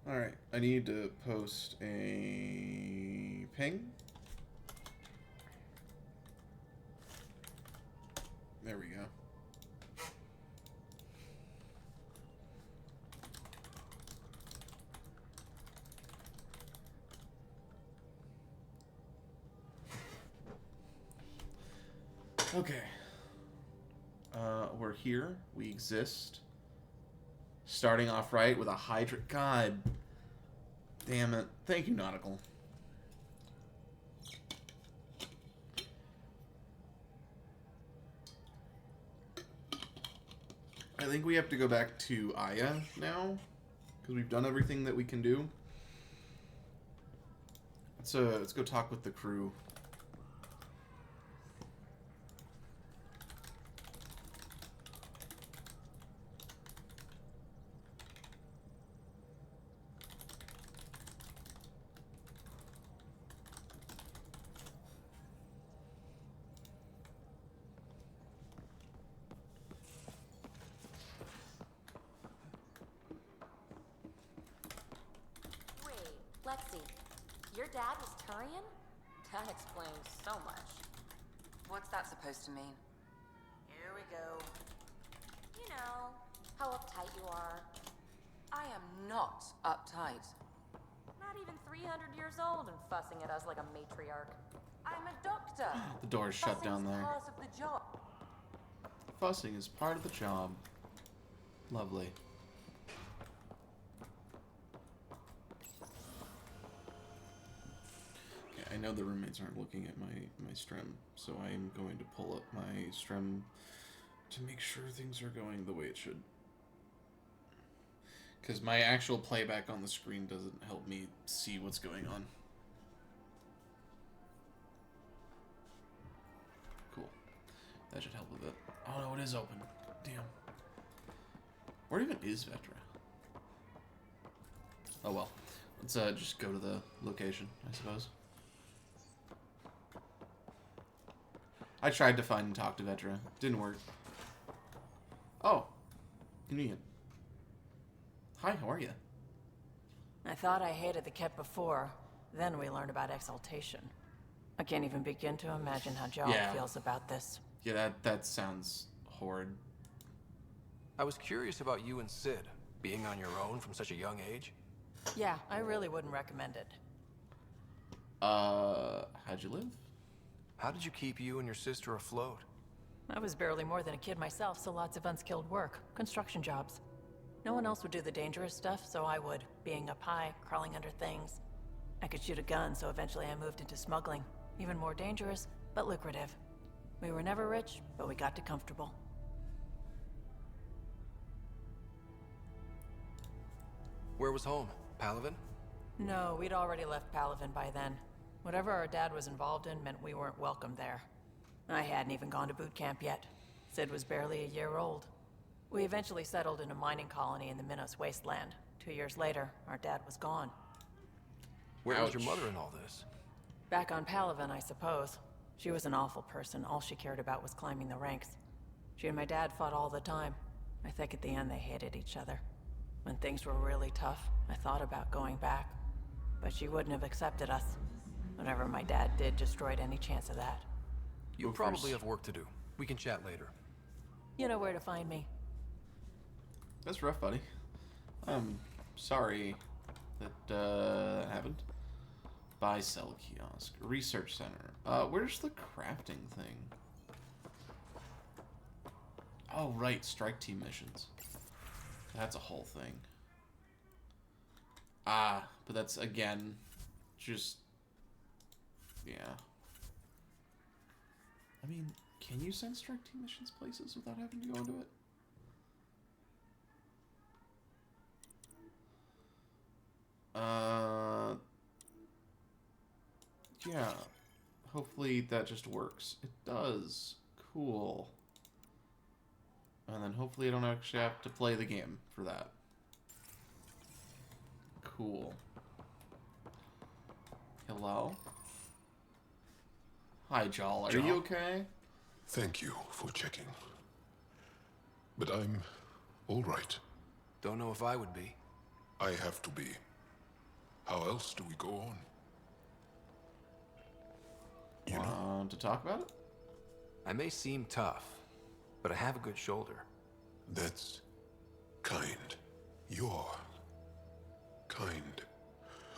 Alright, I need to post a ping. There we go. Okay. We're here. We exist. Starting off right with a Hydra. God damn it. Thank you, Nautical. I think we have to go back to Aya now, because we've done everything that we can do. Let's go talk with the crew. Lexi, your dad was Turian? That explains so much. What's that supposed to mean? Here we go. You know, how uptight you are. I am not uptight. Not even 300 years old and fussing at us like a matriarch. I'm a doctor. The door's shut down Fussing's there. part of the job. Fussing is part of the job. Lovely. Okay, I know the roommates aren't looking at my stream, so I am going to pull up my stream to make sure things are going the way it should. Because my actual playback on the screen doesn't help me see what's going on. Cool. That should help a bit. Oh no, it is open. Damn. Where even is Vetra? Oh well. Let's just go to the location, I suppose. I tried to find and talk to Vetra. Didn't work. Oh. Convenient. Hi, how are you? I thought I hated the Ket before. Then we learned about exaltation. I can't even begin to imagine how Joel feels about this. Yeah, that sounds horrid. I was curious about you and Sid, being on your own from such a young age. Yeah, I really wouldn't recommend it. How'd you live? How did you keep you and your sister afloat? I was barely more than a kid myself, so lots of unskilled work. Construction jobs. No one else would do the dangerous stuff, so I would. Being up high, crawling under things. I could shoot a gun, so eventually I moved into smuggling. Even more dangerous, but lucrative. We were never rich, but we got to comfortable. Where was home? Palaven? No, we'd already left Palaven by then. Whatever our dad was involved in meant we weren't welcome there. I hadn't even gone to boot camp yet. Sid was barely a year old. We eventually settled in a mining colony in the Minos wasteland. 2 years later, our dad was gone. Where was your Ouch. mother in all this? Back on Palaven, I suppose. She was an awful person. All she cared about was climbing the ranks. She and my dad fought all the time. I think at the end they hated each other. When things were really tough, I thought about going back. But she wouldn't have accepted us. Whatever my dad did destroyed any chance of that. You Go probably first. have work to do. We can chat later. You know where to find me. That's rough, buddy. Sorry that happened. Buy, sell kiosk. Research center. Where's the crafting thing? Oh, right. Strike team missions. That's a whole thing. Ah, but that's, again, just... Yeah. I mean, can you send strike team missions places without having to go into it? Yeah. Hopefully that just works. It does. Cool. And then hopefully I don't actually have to play the game for that. Cool. Hello? Hi, Joel. Are you Joel? okay? Thank you for checking. But I'm all right. Don't know if I would be. I have to be. How else do we go on? You know, Want to talk about it? I may seem tough, but I have a good shoulder. that's kind. You're kind.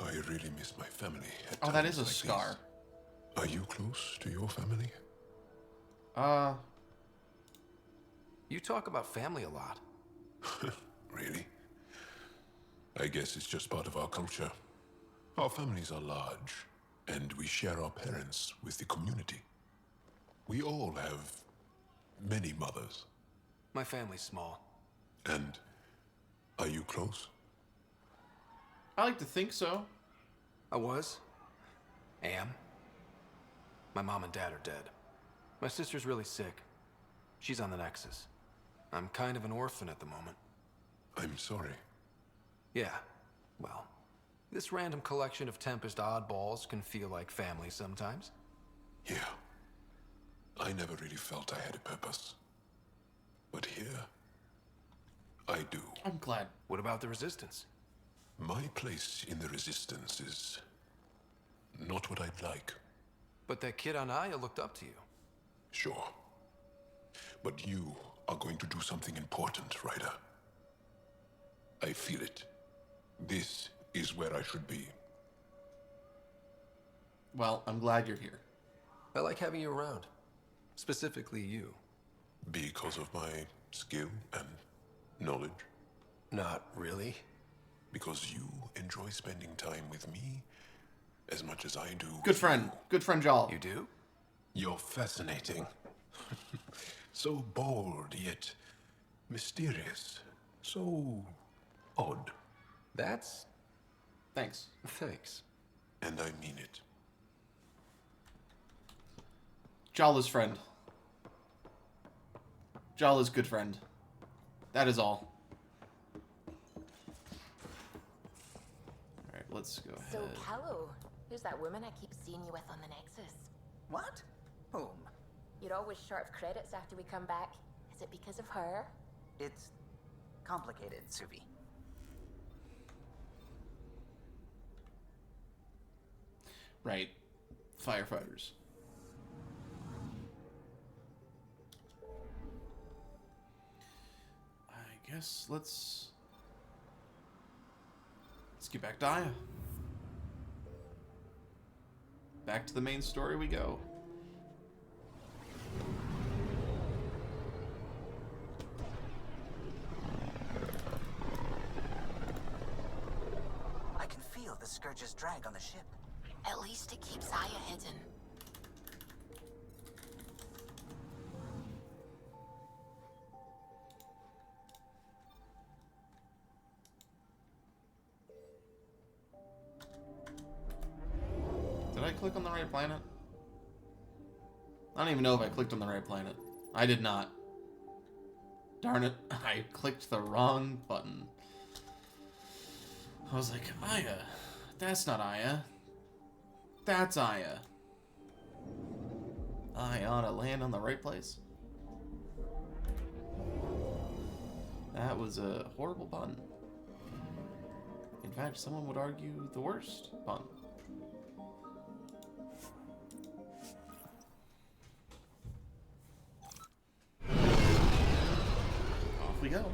I really miss my family. At Oh, that is times a like scar. these. Are you close to your family? You talk about family a lot. Really? I guess it's just part of our culture. Our families are large, and we share our parents with the community. We all have many mothers. My family's small. And are you close? I like to think so. I was. Am. My mom and dad are dead. My sister's really sick. She's on the Nexus. I'm kind of an orphan at the moment. I'm sorry. Yeah, well, this random collection of Tempest oddballs can feel like family sometimes. Yeah. I never really felt I had a purpose. But here, I do. I'm glad. What about the Resistance? My place in the Resistance is not what I'd like. But that kid on Aya looked up to you. Sure. But you are going to do something important, Ryder. I feel it. This is where I should be. Well, I'm glad you're here. I like having you around. Specifically you. Because of my skill and knowledge. Not really. Because you enjoy spending time with me as much as I do. Good friend. Good friend, Jal. You do? You're fascinating. So bold, yet mysterious. So odd. That's... Thanks. Thanks. And I mean it. Jala's friend. Jala's good friend. That is all. Alright, let's go ahead. So, Callow, who's that woman I keep seeing you with on the Nexus? What? Whom? You're always short of credits after we come back. Is it because of her? It's complicated, Suvi. Right. Firefighters. I guess let's get back to Aya. Back to the main story we go. I can feel the Scourge's drag on the ship. At least it keeps Aya hidden. Did I click on the right planet? I don't even know if I clicked on the right planet. I did not. Darn it. I clicked the wrong button. I was like, Aya. That's not Aya. That's Aya. I ought to land on the right place. That was a horrible pun. In fact, someone would argue the worst pun. Off we go.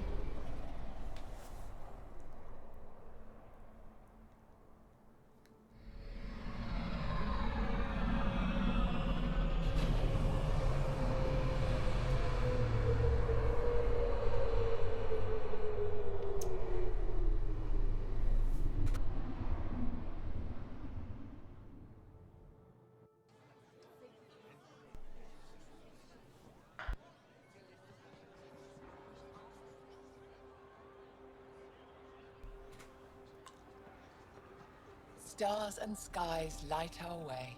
Stars and skies light our way.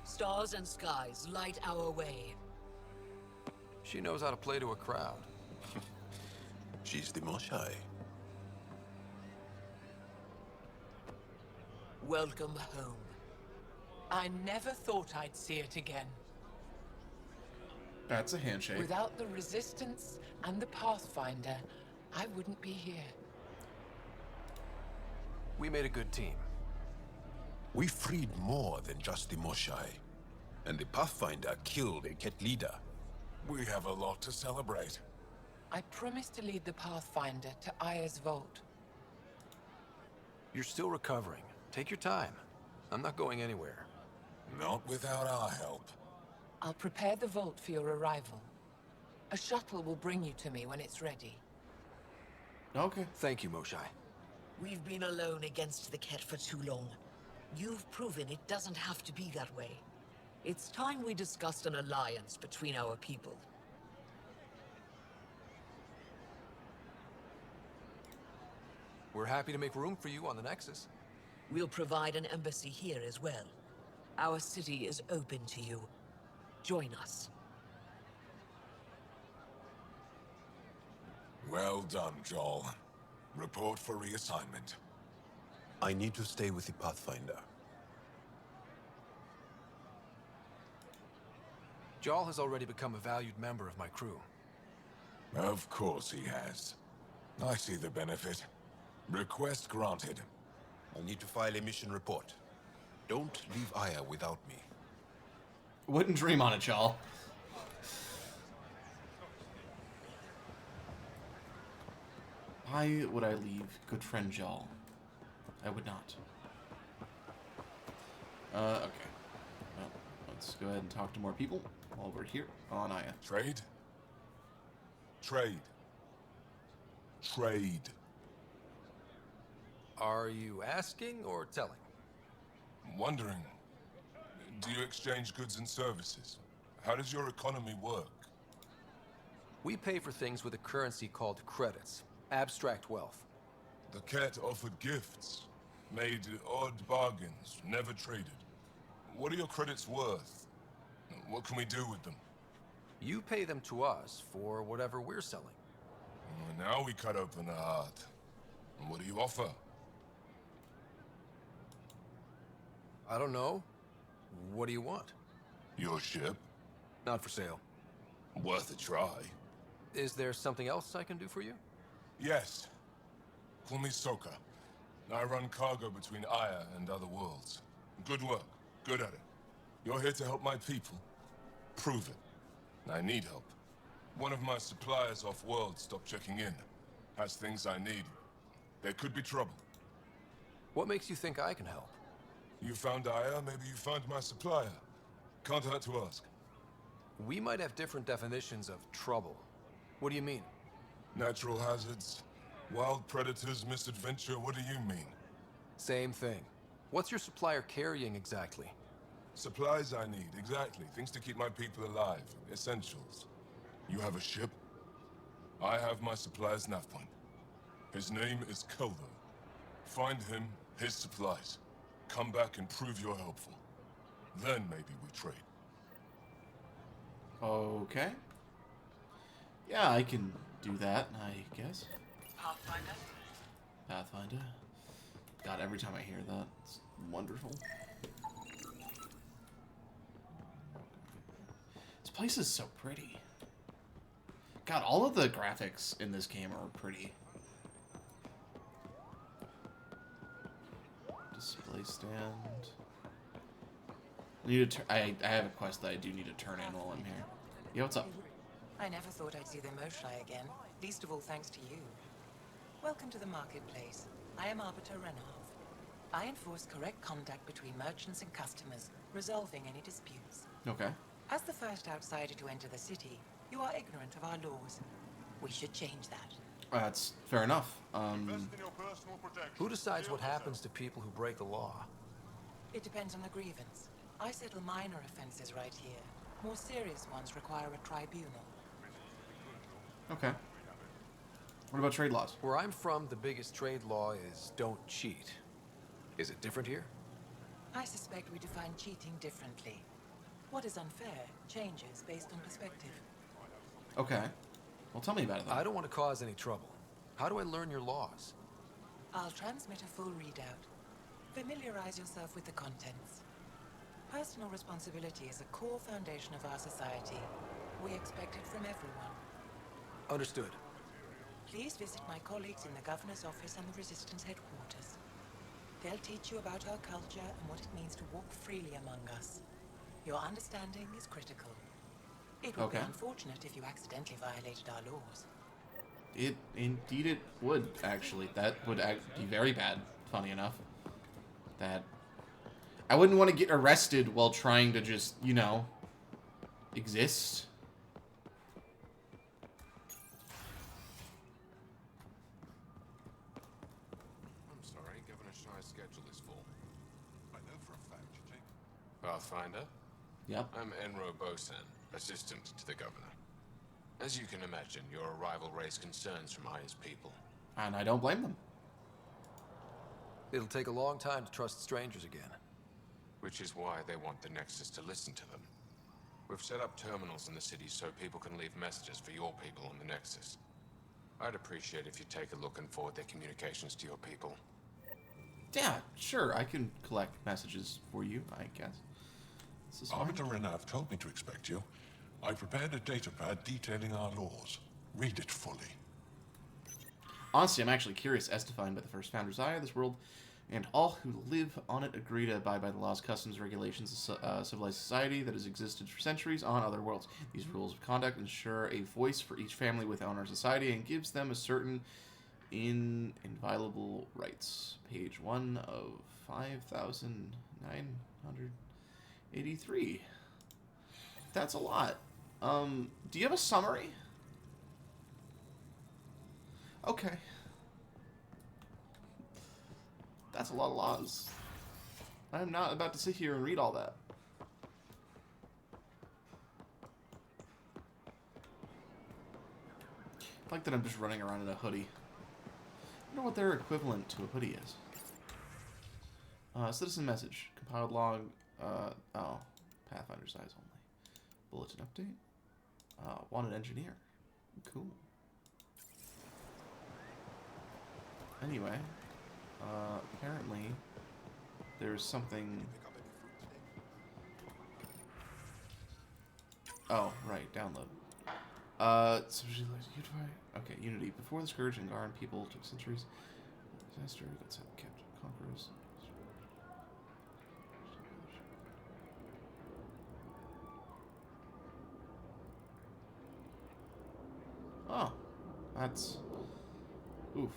Stars and skies light our way. She knows how to play to a crowd. She's the Moshai. Welcome home. I never thought I'd see it again. That's a handshake. Without the Resistance and the Pathfinder, I wouldn't be here. We made a good team. We freed more than just the Moshai. And the Pathfinder killed a Ket leader. We have a lot to celebrate. I promised to lead the Pathfinder to Aya's vault. You're still recovering. Take your time. I'm not going anywhere. Not without our help. I'll prepare the vault for your arrival. A shuttle will bring you to me when it's ready. Okay. Thank you, Moshai. We've been alone against the Ket for too long. You've proven it doesn't have to be that way. It's time we discussed an alliance between our people. We're happy to make room for you on the Nexus. We'll provide an embassy here as well. Our city is open to you. Join us. Well done, Joel. Report for reassignment. I need to stay with the Pathfinder. Jarl has already become a valued member of my crew. Of course he has. I see the benefit. Request granted. I need to file a mission report. Don't leave Aya without me. Wouldn't dream on it, y'all. Why would I leave good friend Jal? I would not. Okay. Well, let's go ahead and talk to more people while we're here on Aya. Trade? Trade. Trade. Are you asking or telling? Wondering, do you exchange goods and services? How does your economy work? We pay for things with a currency called credits. Abstract wealth. The Ket offered gifts, made odd bargains, never traded. What are your credits worth? What can we do with them? You pay them to us for whatever we're selling. Now we cut open the heart. What do you offer? I don't know. What do you want? Your ship? Not for sale. Worth a try. Is there something else I can do for you? Yes. Call me Soka. I run cargo between Aya and other worlds. Good work. Good at it. You're here to help my people. Prove it. I need help. One of my suppliers off-world stopped checking in. Has things I need. There could be trouble. What makes you think I can help? You found Aya, maybe you found my supplier. Can't hurt to ask. We might have different definitions of trouble. What do you mean? Natural hazards, wild predators, misadventure, what do you mean? Same thing. What's your supplier carrying exactly? Supplies I need, exactly. Things to keep my people alive. Essentials. You have a ship? I have my supplier's nav point. His name is Keldo. Find him, his supplies. Come back and prove you're helpful. Then maybe we trade. Okay. Yeah, I can do that, I guess. Pathfinder? Pathfinder. God, every time I hear that, it's wonderful. This place is so pretty. God, all of the graphics in this game are pretty. Display stand. I have a quest that I do need to turn in while I'm here. Yeah, what's up? I never thought I'd see the Moshai again, least of all thanks to you. Welcome to the marketplace. I am Arbiter Renov. I enforce correct contact between merchants and customers, resolving any disputes. Okay. As the first outsider to enter the city, you are ignorant of our laws. We should change that. That's fair enough. Who decides what happens to people who break the law? It depends on the grievance. I settle minor offenses right here. More serious ones require a tribunal. Okay. What about trade laws? Where I'm from, the biggest trade law is don't cheat. Is it different here? I suspect we define cheating differently. What is unfair changes based on perspective. Okay. Well, tell me about it then. I don't want to cause any trouble. How do I learn your laws? I'll transmit a full readout. Familiarize yourself with the contents. Personal responsibility is a core foundation of our society. We expect it from everyone. Understood. Please visit my colleagues in the Governor's office and the Resistance headquarters. They'll teach you about our culture and what it means to walk freely among us. Your understanding is critical. It would be unfortunate if you accidentally violated our laws. Indeed it would, actually. That would be very bad, funny enough. That... I wouldn't want to get arrested while trying to just, you know, exist. I'm sorry, Governor Shire's schedule is full. I know for a fact you take... Pathfinder? Yep. I'm Enro Bosan, assistant to the governor. As you can imagine, your arrival raised concerns from Aya's people. And I don't blame them. It'll take a long time to trust strangers again. Which is why they want the Nexus to listen to them. We've set up terminals in the city so people can leave messages for your people on the Nexus. I'd appreciate if you take a look and forward their communications to your people. Yeah, sure, I can collect messages for you, I guess. Arbiter Renav told me to expect you. I prepared a datapad detailing our laws. Read it fully. Honestly, I'm actually curious, as defined by the first founders' eye of this world, and all who live on it agree to abide by the laws, customs, regulations of civilized society that has existed for centuries on other worlds. These rules of conduct ensure a voice for each family within our society and gives them a certain inviolable rights. Page 1 of 5,983. That's a lot. Do you have a summary? Okay. That's a lot of laws. I'm not about to sit here and read all that. I like that I'm just running around in a hoodie. I wonder what their equivalent to a hoodie is. Citizen message. Compiled log. Oh. Pathfinder size only. Bulletin update. Wanted engineer. Cool. Anyway. Apparently, there's something... Oh, right, download. Okay, Unity. Before the Scourge and Garn, people took centuries. Disaster, that's how kept conquerors. Oh, that's... Oof.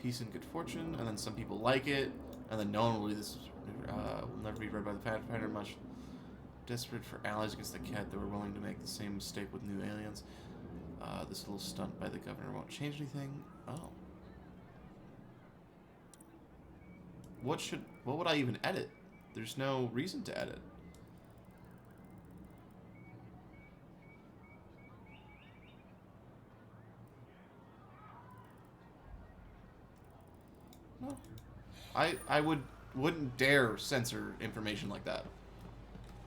Peace and good fortune, and then some people like it, and then no one will read this. Will never be read by the Pathfinder. Much desperate for allies against the cat, they were willing to make the same mistake with new aliens. This little stunt by the governor won't change anything. Oh. What would I even edit? There's no reason to edit. No. I wouldn't dare censor information like that.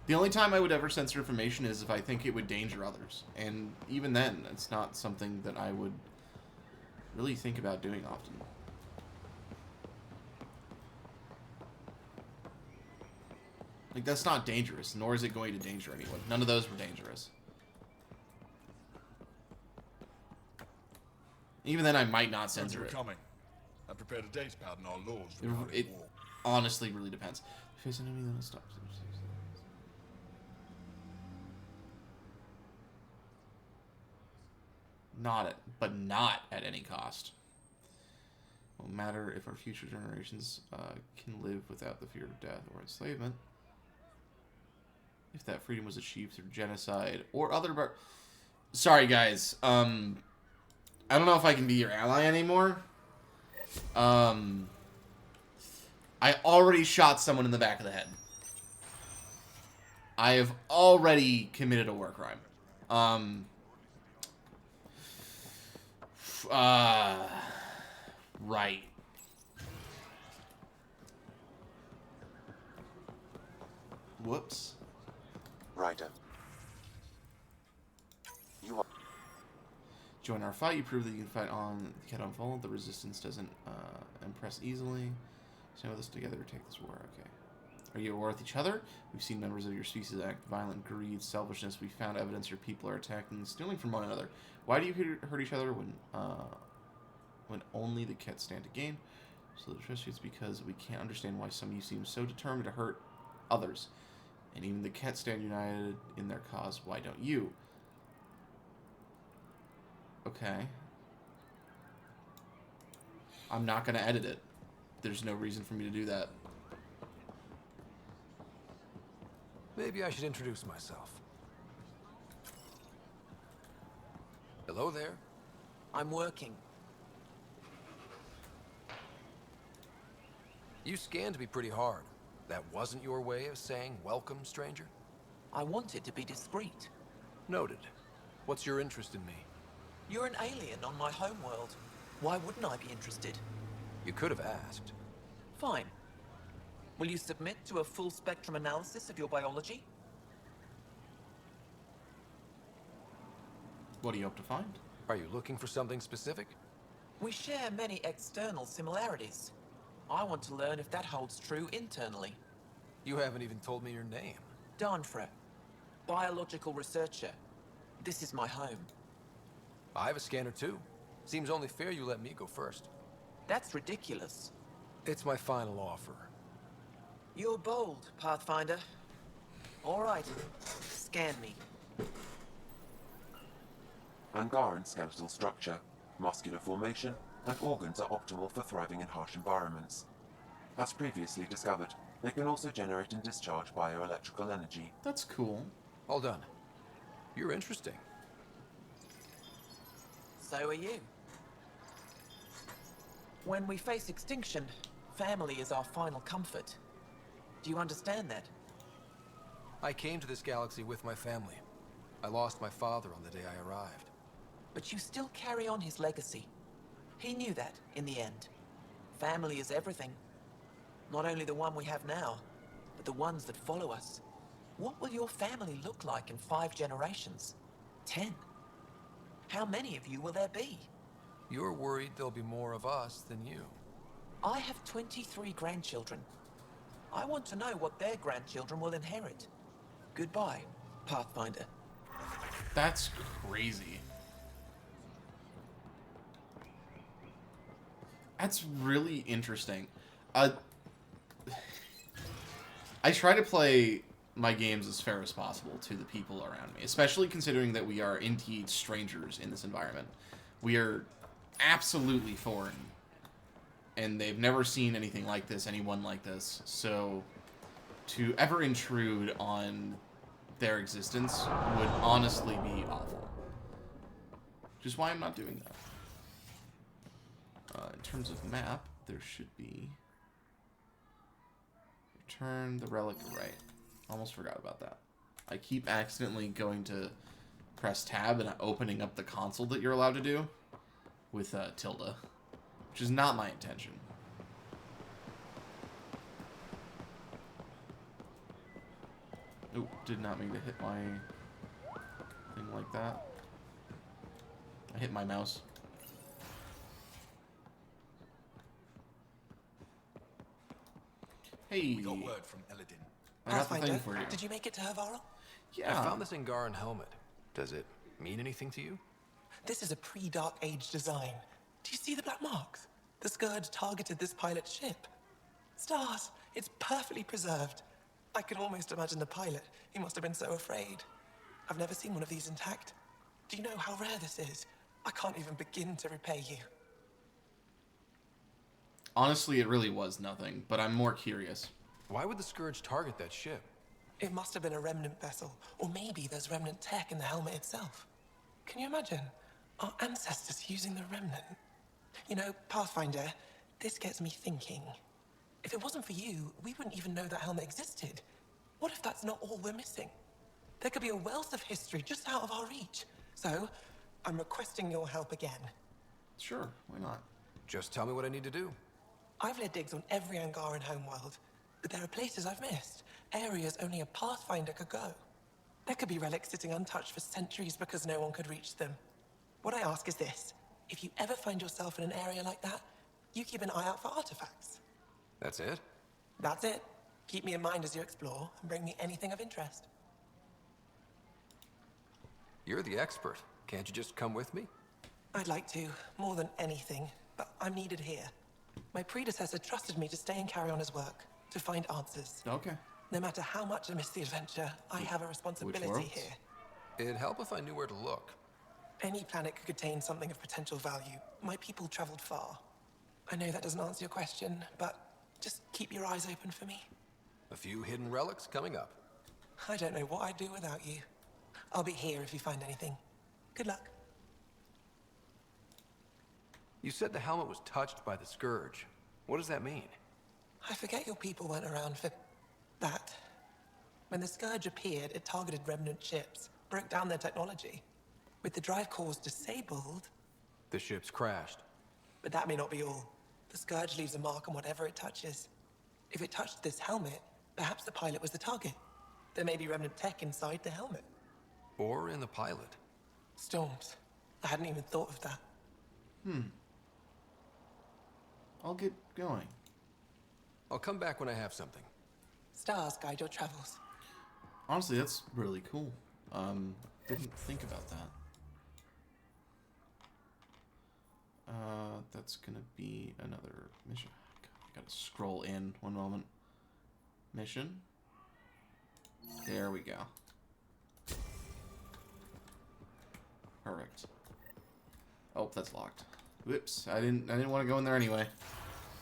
The only time I would ever censor information is if I think it would danger others. And even then, it's not something that I would really think about doing often. Like, that's not dangerous, nor is it going to danger anyone. None of those were dangerous. Even then, I might not censor it. Coming. I prepared a datapad and our laws. It honestly really depends. Face an enemy that stops. But not at any cost. Won't matter if our future generations can live without the fear of death or enslavement. If that freedom was achieved through genocide or other sorry guys, I don't know if I can be your ally anymore. I already shot someone in the back of the head. I have already committed a war crime. Right. Whoops. Ryder. You are... Join our fight. You prove that you can fight on the cat unfold. The resistance doesn't impress easily. Stand with us together to take this war. Okay. Are you at war with each other? We've seen members of your species act violent, greed, selfishness. We found evidence your people are attacking, stealing from one another. Why do you hurt each other when only the cats stand to gain? So the trust is because we can't understand why some of you seem so determined to hurt others. And even they can't stand united in their cause. Why don't you? Okay. I'm not going to edit it. There's no reason for me to do that. Maybe I should introduce myself. Hello there. I'm working. You scanned me pretty hard. That wasn't your way of saying welcome, stranger? I wanted to be discreet. Noted. What's your interest in me? You're an alien on my homeworld. Why wouldn't I be interested? You could have asked. Fine. Will you submit to a full spectrum analysis of your biology? What do you hope to find? Are you looking for something specific? We share many external similarities. I want to learn if that holds true internally. You haven't even told me your name. Danfra, biological researcher. This is my home. I have a scanner too. Seems only fair you let me go first. That's ridiculous. It's my final offer. You're bold, Pathfinder. All right, scan me. Angaran skeletal structure, muscular formation, and organs are optimal for thriving in harsh environments. As previously discovered, they can also generate and discharge bioelectrical energy. That's cool. All done. You're interesting. So are you. When we face extinction, family is our final comfort. Do you understand that? I came to this galaxy with my family. I lost my father on the day I arrived. But you still carry on his legacy. He knew that, in the end. Family is everything. Not only the one we have now, but the ones that follow us. What will your family look like in 5 generations? 10? How many of you will there be? You're worried there'll be more of us than you. I have 23 grandchildren. I want to know what their grandchildren will inherit. Goodbye, Pathfinder. That's crazy. That's really interesting. I try to play my games as fair as possible to the people around me, especially considering that we are indeed strangers in this environment. We are absolutely foreign, and they've never seen anything like this, anyone like this, so to ever intrude on their existence would honestly be awful. Which is why I'm not doing that. In terms of map, there should be... Return the relic, right. Almost forgot about that. I keep accidentally going to press tab and opening up the console that you're allowed to do with tilde, which is not my intention. Oh, did not mean to hit my thing like that. I hit my mouse. Hey. We got word from Eladin. I got the thing for you. Did you make it to Havarl? Yeah. I found this Angaran helmet. Does it mean anything to you? This is a pre-Dark Age design. Do you see the black marks? The Scourge targeted this pilot's ship. Stars, it's perfectly preserved. I can almost imagine the pilot. He must have been so afraid. I've never seen one of these intact. Do you know how rare this is? I can't even begin to repay you. Honestly, it really was nothing, but I'm more curious. Why would the Scourge target that ship? It must have been a remnant vessel, or maybe there's remnant tech in the helmet itself. Can you imagine? Our ancestors using the remnant. You know, Pathfinder, this gets me thinking. If it wasn't for you, we wouldn't even know that helmet existed. What if that's not all we're missing? There could be a wealth of history just out of our reach. So, I'm requesting your help again. Sure, why not? Just tell me what I need to do. I've led digs on every Angaran homeworld, but there are places I've missed, areas only a Pathfinder could go. There could be relics sitting untouched for centuries because no one could reach them. What I ask is this: if you ever find yourself in an area like that, you keep an eye out for artifacts. That's it? That's it. Keep me in mind as you explore, and bring me anything of interest. You're the expert. Can't you just come with me? I'd like to, more than anything, but I'm needed here. My predecessor trusted me to stay and carry on his work, to find answers. Okay. No matter how much I miss the adventure, I have a responsibility worlds? here. It'd help if I knew where to look. Any planet could contain something of potential value. My people traveled far. I know that doesn't answer your question, but just keep your eyes open for me. A few hidden relics coming up. I don't know what I'd do without you. I'll be here if you find anything. Good luck. You said the helmet was touched by the Scourge. What does that mean? I forget your people weren't around for that. When the Scourge appeared, it targeted remnant ships, broke down their technology. With the drive cores disabled... The ships crashed. But that may not be all. The Scourge leaves a mark on whatever it touches. If it touched this helmet, perhaps the pilot was the target. There may be remnant tech inside the helmet. Or in the pilot. Storms. I hadn't even thought of that. I'll get going. I'll come back when I have something. Stars guide your travels. Honestly, that's really cool. Didn't think about that. That's gonna be another mission. I gotta scroll in one moment. Mission. There we go. Perfect. Oh, that's locked. Whoops! I didn't want to go in there anyway.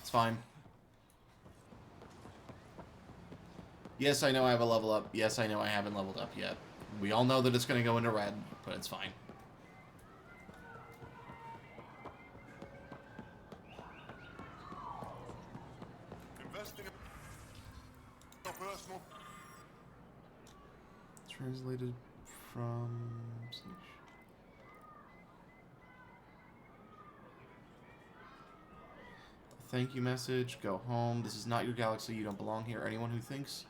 It's fine. Yes, I know I have a level up. Yes, I know I haven't leveled up yet. We all know that it's going to go into red, but it's fine. Investing in personal. Translated from... Thank you message. Go home. This is not your galaxy. You don't belong here. Anyone who thinks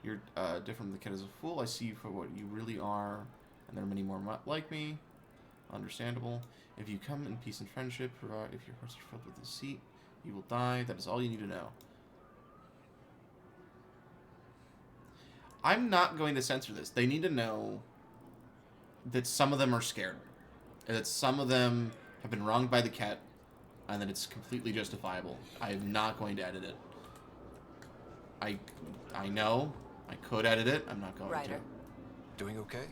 you're different from the kid is a fool. I see you for what you really are, and there are many more like me. Understandable. If you come in peace and friendship, if your hearts are filled with deceit, you will die. That is all you need to know. I'm not going to censor this. They need to know that some of them are scared, and that some of them have been wronged by the cat, and that it's completely justifiable. I am not going to edit it. I know I could edit it. I'm not going Ryder. to. Doing okay?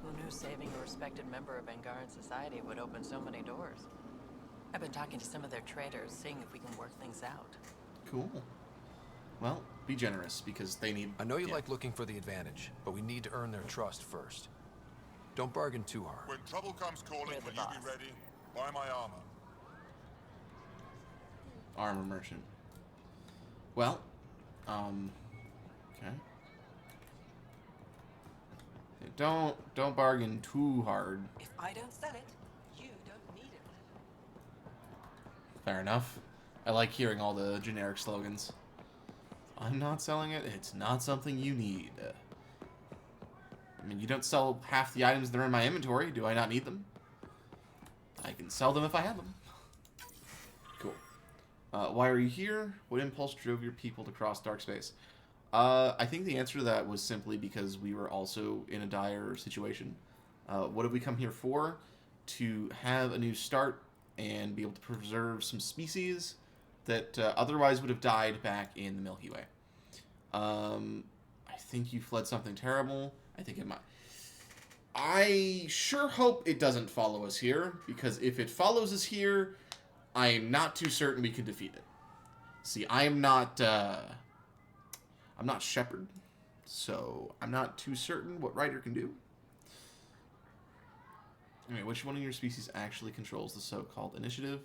Who knew saving a respected member of Angaran society would open so many doors? I've been talking to some of their traders, seeing if we can work things out. Cool. Well, be generous, because they need... I know you like looking for the advantage, but we need to earn their trust first. Don't bargain too hard. When trouble comes calling, You're the will you boss. be ready? Buy my armor. Armor merchant. Well, okay. Don't bargain too hard. If I don't sell it, you don't need it. Fair enough. I like hearing all the generic slogans. I'm not selling it. It's not something you need. I mean, you don't sell half the items that are in my inventory. Do I not need them? I can sell them if I have them. Cool. Why are you here? What impulse drove your people to cross dark space? I think the answer to that was simply because we were also in a dire situation. What have we come here for? To have a new start and be able to preserve some species that otherwise would have died back in the Milky Way. I think you fled something terrible. I think it might... I sure hope it doesn't follow us here, because if it follows us here, I am not too certain we can defeat it. See, I'm not Shepard, so I'm not too certain what Ryder can do. Anyway, which one of your species actually controls the so-called initiative?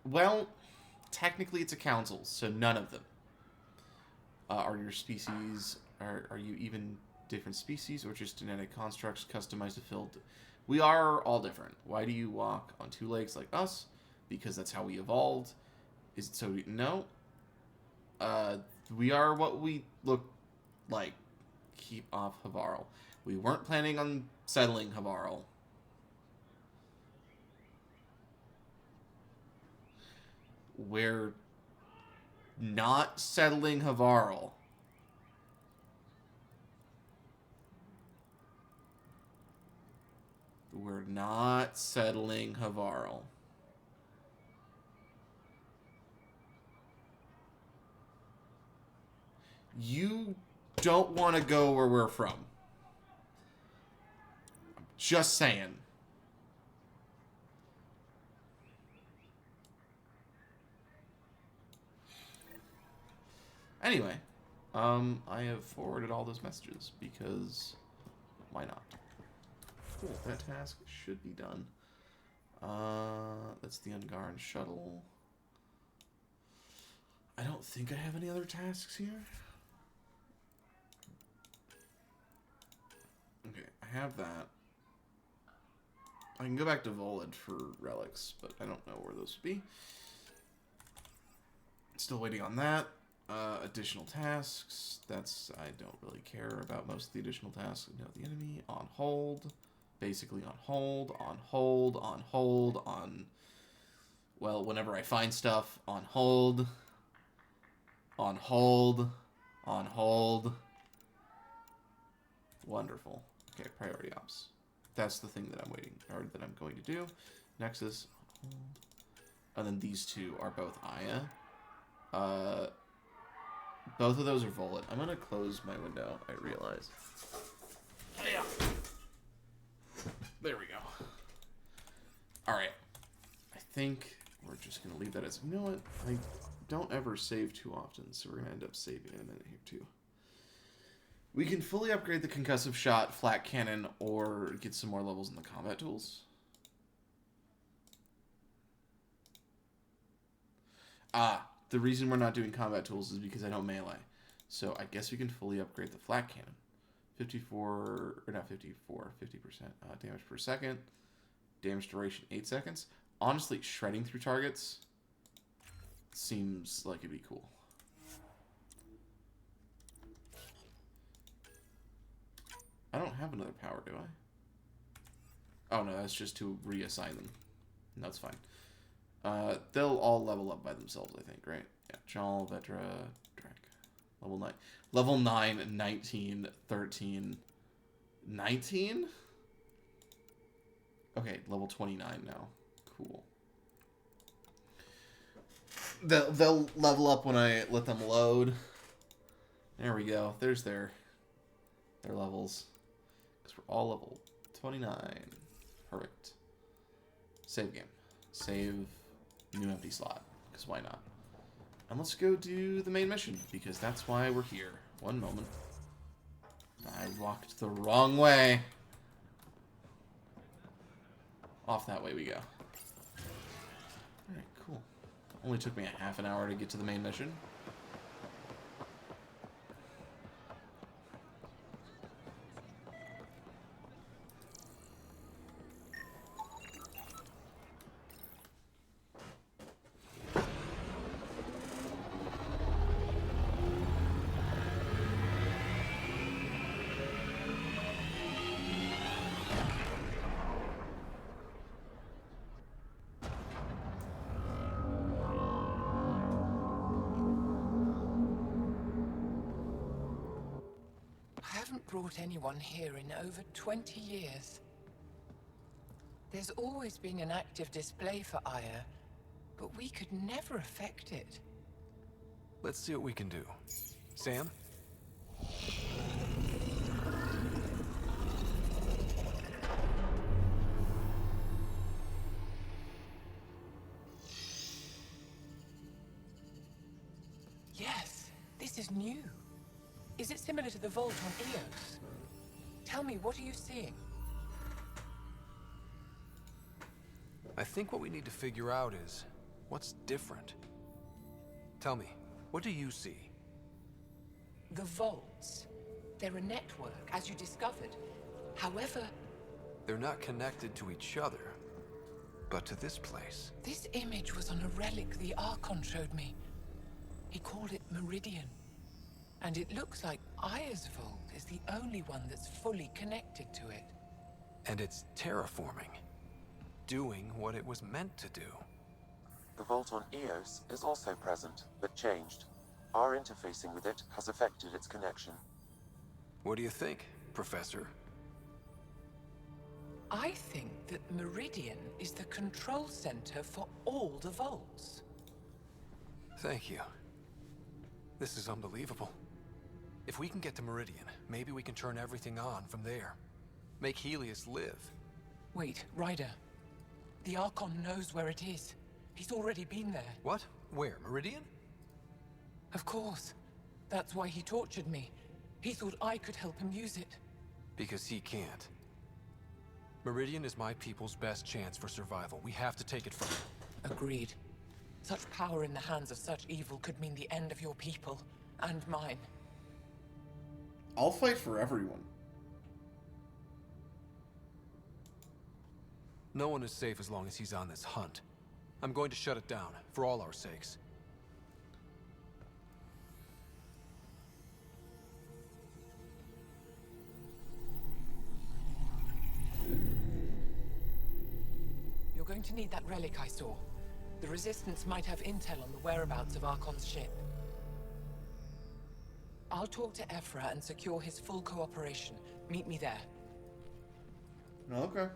Well, technically it's a council, so none of them. Are your species... Are you even different species, or just genetic constructs customized to fill... We are all different. Why do you walk on two legs like us? Because that's how we evolved. Is it so... No. We are what we look like. Keep off Havarl. We weren't planning on settling Havarl. We're not settling Havarl. We're not settling Havarl. You don't want to go where we're from. Just saying. Anyway, I have forwarded all those messages because why not? Cool, that task should be done. That's the Ungarn shuttle. I don't think I have any other tasks here. Okay, I have that. I can go back to Volid for relics, but I don't know where those would be. Still waiting on that. Additional tasks. That's, I don't really care about most of the additional tasks. No, the enemy on hold. Basically on hold, on hold, on hold, on... Well, whenever I find stuff, on hold. On hold. On hold. Wonderful. Okay, priority ops. That's the thing that I'm waiting, or that I'm going to do. Nexus. And then these two are both Aya. Both of those are Volet. I'm gonna close my window, I realize. Yeah. There we go. Alright. I think we're just gonna leave that as... You know what? I don't ever save too often, so we're gonna end up saving in a minute here too. We can fully upgrade the concussive shot, flat cannon, or get some more levels in the combat tools. The reason we're not doing combat tools is because I don't melee. So I guess we can fully upgrade the flat cannon. 54, or not 54, 50% damage per second. Damage duration 8 seconds. Honestly, shredding through targets seems like it'd be cool. I don't have another power, do I? Oh no, that's just to reassign them. That's fine. They'll all level up by themselves, I think, right? Yeah, Jal, Vedra, Drek. Level 9. Level 9, 19, 13, 19? Okay, level 29 now. Cool. They'll level up when I let them load. There we go. There's their levels. Because we're all level 29. Perfect. Save game. Save new empty slot. Because why not? And let's go do the main mission. Because that's why we're here. One moment. I walked the wrong way. Off that way we go. Alright, cool. Only took me a half an hour to get to the main mission. Brought anyone here in over 20 years. There's always been an active display for Aya, but we could never affect it. Let's see what we can do. Sam? Yes, this is new. Is it similar to the vault on Eos? Tell me, what are you seeing? I think what we need to figure out is what's different. Tell me, what do you see? The vaults. They're a network, as you discovered. However... They're not connected to each other, but to this place. This image was on a relic the Archon showed me. He called it Meridian. And it looks like Aya's vault is the only one that's fully connected to it. And it's terraforming. Doing what it was meant to do. The vault on Eos is also present, but changed. Our interfacing with it has affected its connection. What do you think, Professor? I think that Meridian is the control center for all the vaults. Thank you. This is unbelievable. If we can get to Meridian, maybe we can turn everything on from there. Make Helios live. Wait, Ryder. The Archon knows where it is. He's already been there. What? Where? Meridian? Of course. That's why he tortured me. He thought I could help him use it. Because he can't. Meridian is my people's best chance for survival. We have to take it from him. Agreed. Such power in the hands of such evil could mean the end of your people, and mine. I'll fight for everyone. No one is safe as long as he's on this hunt. I'm going to shut it down, for all our sakes. You're going to need that relic I saw. The Resistance might have intel on the whereabouts of Archon's ship. I'll talk to Ephra and secure his full cooperation. Meet me there. Okay.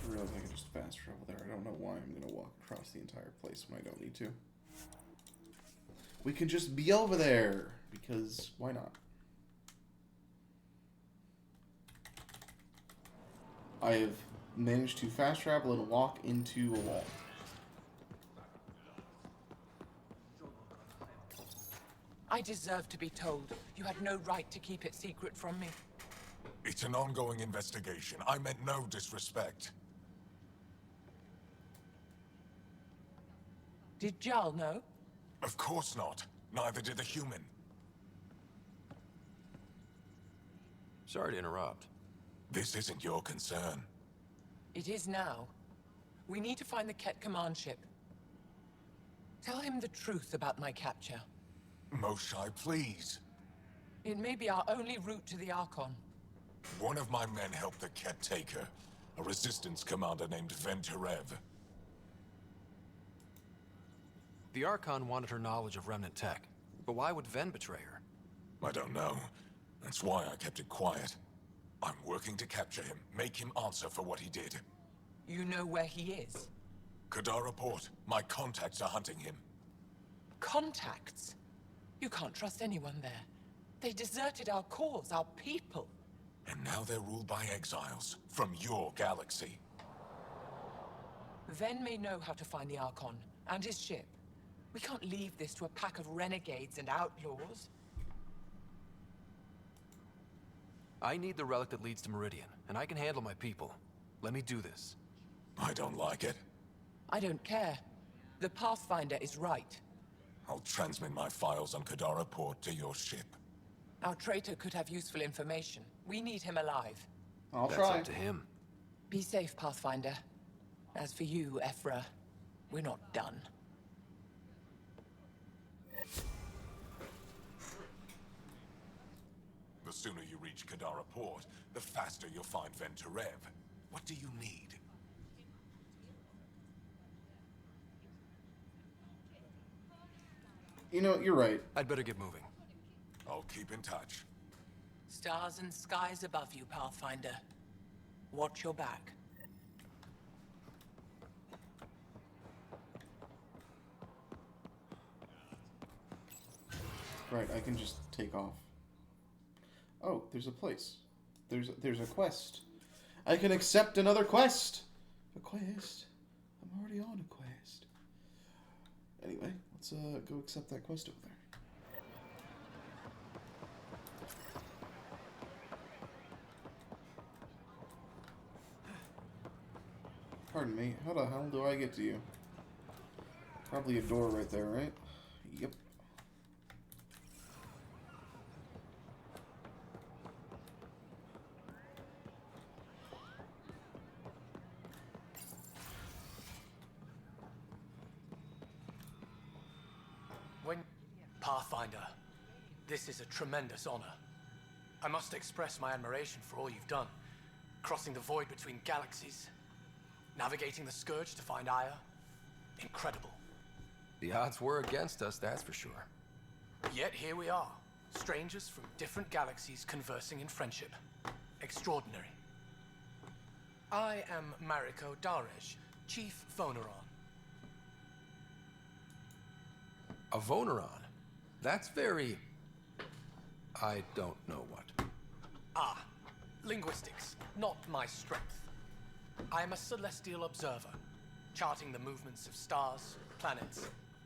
I realize I can just fast travel there. I don't know why I'm going to walk across the entire place when I don't need to. We can just be over there, because why not? I have managed to fast travel and walk into a wall. I deserve to be told. You had no right to keep it secret from me. It's an ongoing investigation. I meant no disrespect. Did Jarl know? Of course not. Neither did the human. Sorry to interrupt. This isn't your concern. It is now. We need to find the Ket command ship. Tell him the truth about my capture. Moshai, please. It may be our only route to the Archon. One of my men helped the Ket take her. A resistance commander named Venturev. The Archon wanted her knowledge of remnant tech. But why would Ven betray her? I don't know. That's why I kept it quiet. I'm working to capture him, make him answer for what he did. You know where he is? Kadara Port. My contacts are hunting him. Contacts? You can't trust anyone there. They deserted our cause, our people. And now they're ruled by exiles from your galaxy. Ven may know how to find the Archon and his ship. We can't leave this to a pack of renegades and outlaws. I need the relic that leads to Meridian, and I can handle my people. Let me do this. I don't like it. I don't care. The Pathfinder is right. I'll transmit my files on Kadara Port to your ship. Our traitor could have useful information. We need him alive. I'll That's try. up to him. Be safe, Pathfinder. As for you, Ephra, we're not done. The sooner you reach Kadara Port, the faster you'll find Venturev. What do you need? You know, you're right. I'd better get moving. I'll keep in touch. Stars and skies above you, Pathfinder. Watch your back. Right, I can just take off. Oh, there's a place. There's a quest. I can accept another quest. A quest? I'm already on a quest. Anyway, let's go accept that quest over there. Pardon me, how the hell do I get to you? Probably a door right there, right? Yep. Pathfinder, this is a tremendous honor. I must express my admiration for all you've done. Crossing the void between galaxies, navigating the Scourge to find Aya. Incredible. The odds were against us, that's for sure. Yet here we are, strangers from different galaxies conversing in friendship. Extraordinary. I am Mariko Darej, Chief Voneron. A Voneron? That's very... I don't know what. Ah, linguistics, not my strength. I am a celestial observer, charting the movements of stars, planets,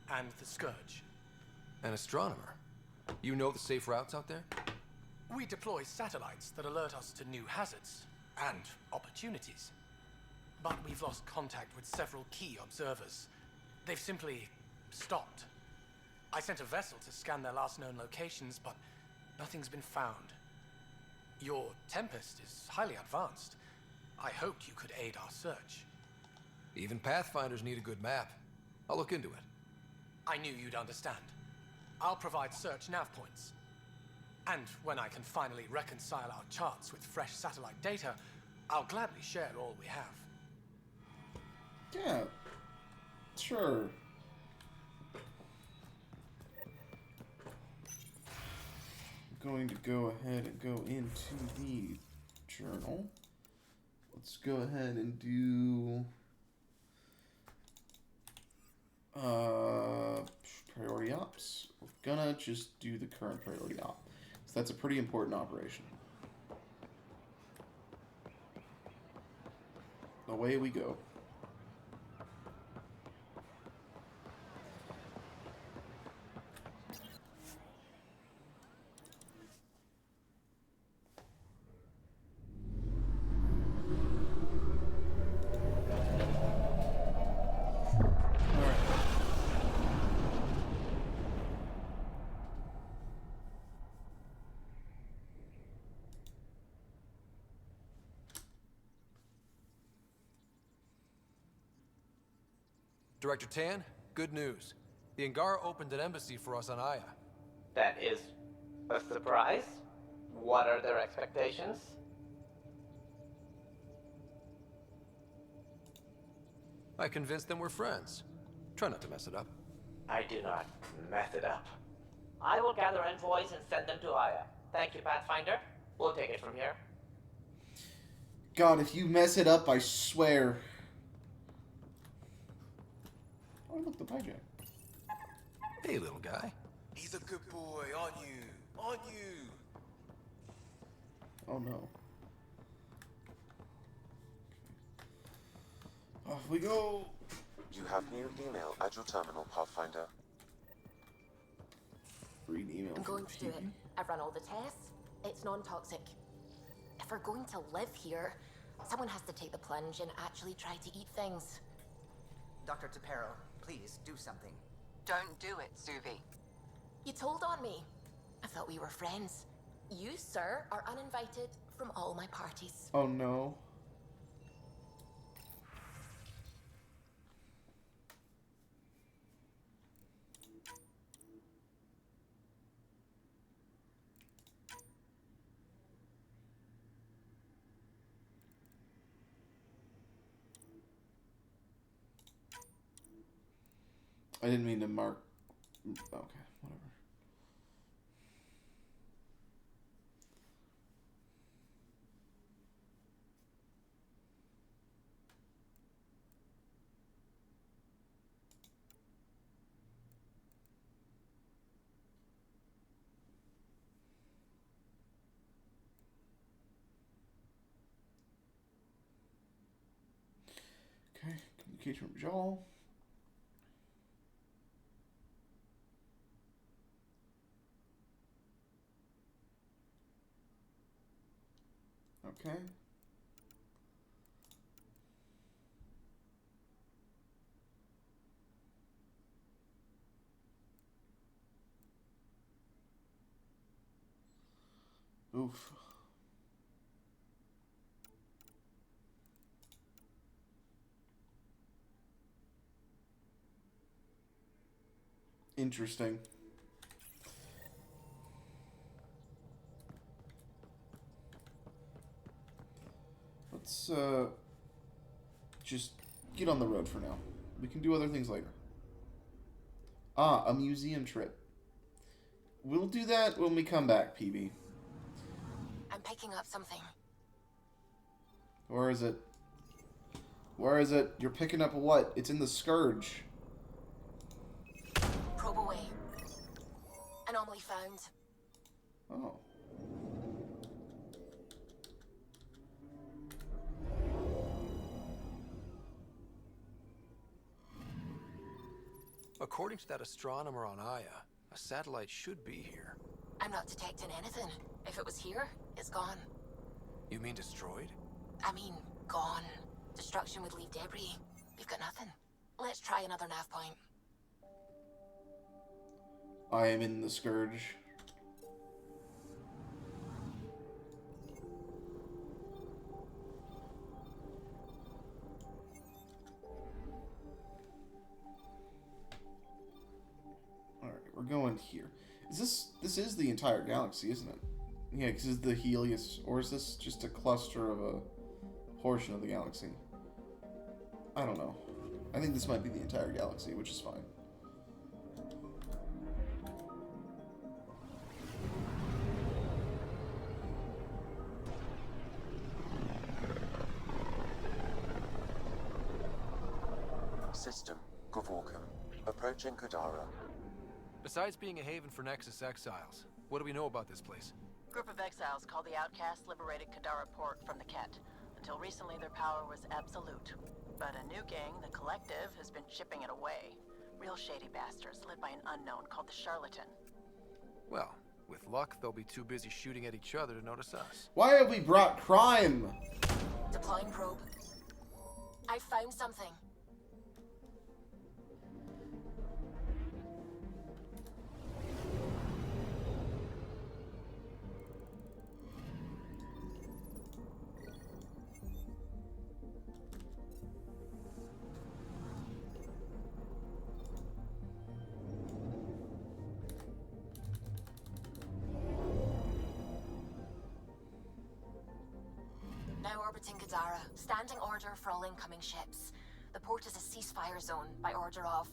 and the Scourge. An astronomer? You know the safe routes out there? We deploy satellites that alert us to new hazards and opportunities. But we've lost contact with several key observers. They've simply stopped. I sent a vessel to scan their last known locations, but nothing's been found. Your Tempest is highly advanced. I hoped you could aid our search. Even Pathfinders need a good map. I'll look into it. I knew you'd understand. I'll provide search nav points. And when I can finally reconcile our charts with fresh satellite data, I'll gladly share all we have. Yeah, sure. I'm going to go ahead and go into the journal. Let's go ahead and do priority ops. We're gonna just do the current priority op, so that's a pretty important operation. Away we go. Director Tan, good news. The Angara opened an embassy for us on Aya. That is a surprise? What are their expectations? I convinced them we're friends. Try not to mess it up. I do not mess it up. I will gather envoys and send them to Aya. Thank you, Pathfinder. We'll take it from here. God, if you mess it up, I swear. Oh, look, the hijack. Hey, little guy. He's a good boy, aren't you? Aren't you? Oh, no. Off we go. You have new email at your terminal, Pathfinder. Read email. I'm going to do it. I've run all the tests. It's non-toxic. If we're going to live here, someone has to take the plunge and actually try to eat things. Dr. Tapero, please do something. Don't do it, Suvi. You told on me. I thought we were friends. You, sir, are uninvited from all my parties. Oh, no. I didn't mean to mark. Okay, whatever. Okay, communication from Joel. Okay. Oof. Interesting. Let's just get on the road for now. We can do other things later. Ah, a museum trip. We'll do that when we come back, PB. I'm picking up something. Where is it? Where is it? You're picking up what? It's in the Scourge. Probe away. Anomaly found. Oh. According to that astronomer on Aya, a satellite should be here. I'm not detecting anything. If it was here, it's gone. You mean destroyed? I mean, gone. Destruction would leave debris. We've got nothing. Let's try another nav point. I am in the Scourge. Alright, we're going here. This is the entire galaxy, isn't it? Yeah, because it's the Helios, or is this just a cluster of a portion of the galaxy? I don't know. I think this might be the entire galaxy, which is fine. System, Gavorkum. Approaching Kadara. Besides being a haven for Nexus exiles, what do we know about this place? Group of exiles called the Outcasts liberated Kadara Port from the Ket. Until recently, their power was absolute. But a new gang, the Collective, has been chipping it away. Real shady bastards led by an unknown called the Charlatan. Well, with luck, they'll be too busy shooting at each other to notice us. Why have we brought crime? Deploying probe. I found something. Now orbiting Kadara. Standing order for all incoming ships. The port is a ceasefire zone by order of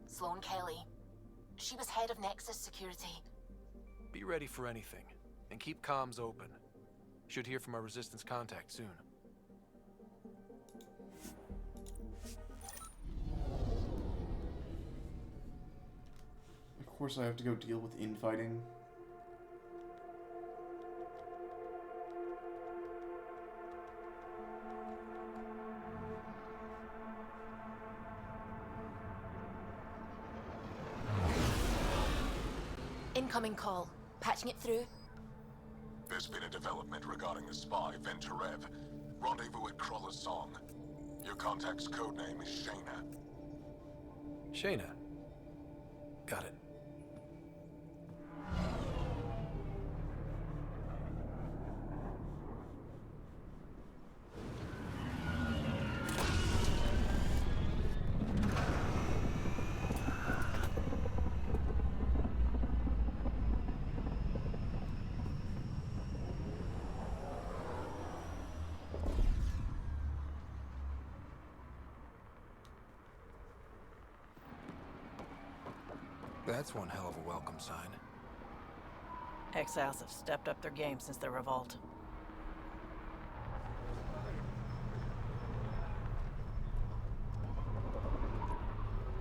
Sloane Kelly. She was head of Nexus security. Be ready for anything, and keep comms open. Should hear from our Resistance contact soon. Of course I have to go deal with infighting. Incoming call. Patching it through. There's been a development regarding the spy, Venturev. Rendezvous at Crawler's Song. Your contact's codename is Shayna. Shayna. Got it. That's one hell of a welcome sign. Exiles have stepped up their game since the revolt.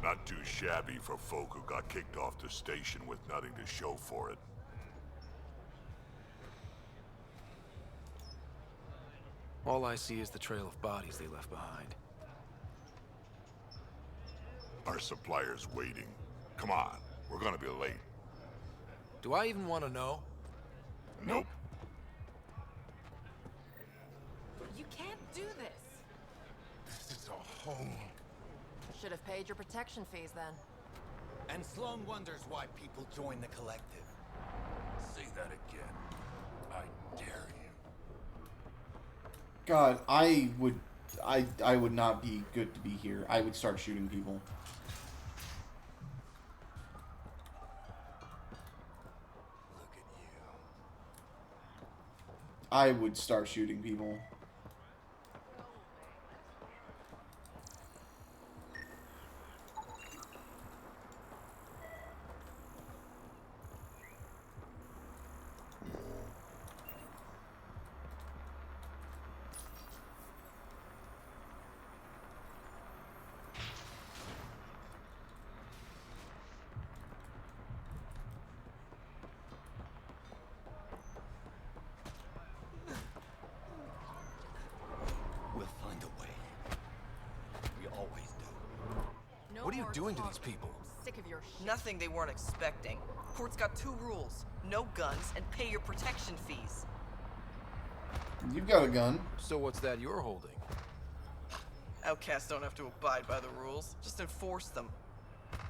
Not too shabby for folk who got kicked off the station with nothing to show for it. All I see is the trail of bodies they left behind. Our supplier's waiting. Come on, we're gonna be late. Do I even want to know? Nope. You can't do this. This is a home. Should have paid your protection fees then. And Sloane wonders why people join the Collective. Say that again. I dare you. God, I would not be good to be here. I would start shooting people. Look at you. I would start shooting people. doing to these people? Sick of your shit. Nothing they weren't expecting. Port's got 2 rules. No guns and pay your protection fees. You've got a gun. So what's that you're holding? Outcasts don't have to abide by the rules. Just enforce them.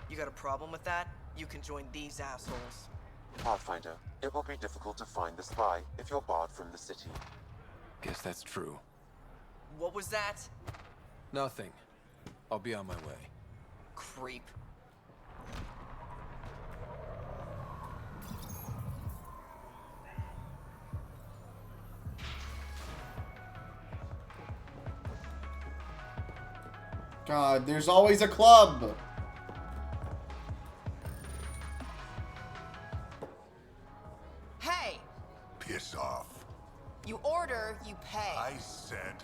You got a problem with that? You can join these assholes. Pathfinder, it will be difficult to find the spy if you're barred from the city. Guess that's true. What was that? Nothing. I'll be on my way. Creep. God, there's always a club. Hey! Piss off. You order, you pay. I said...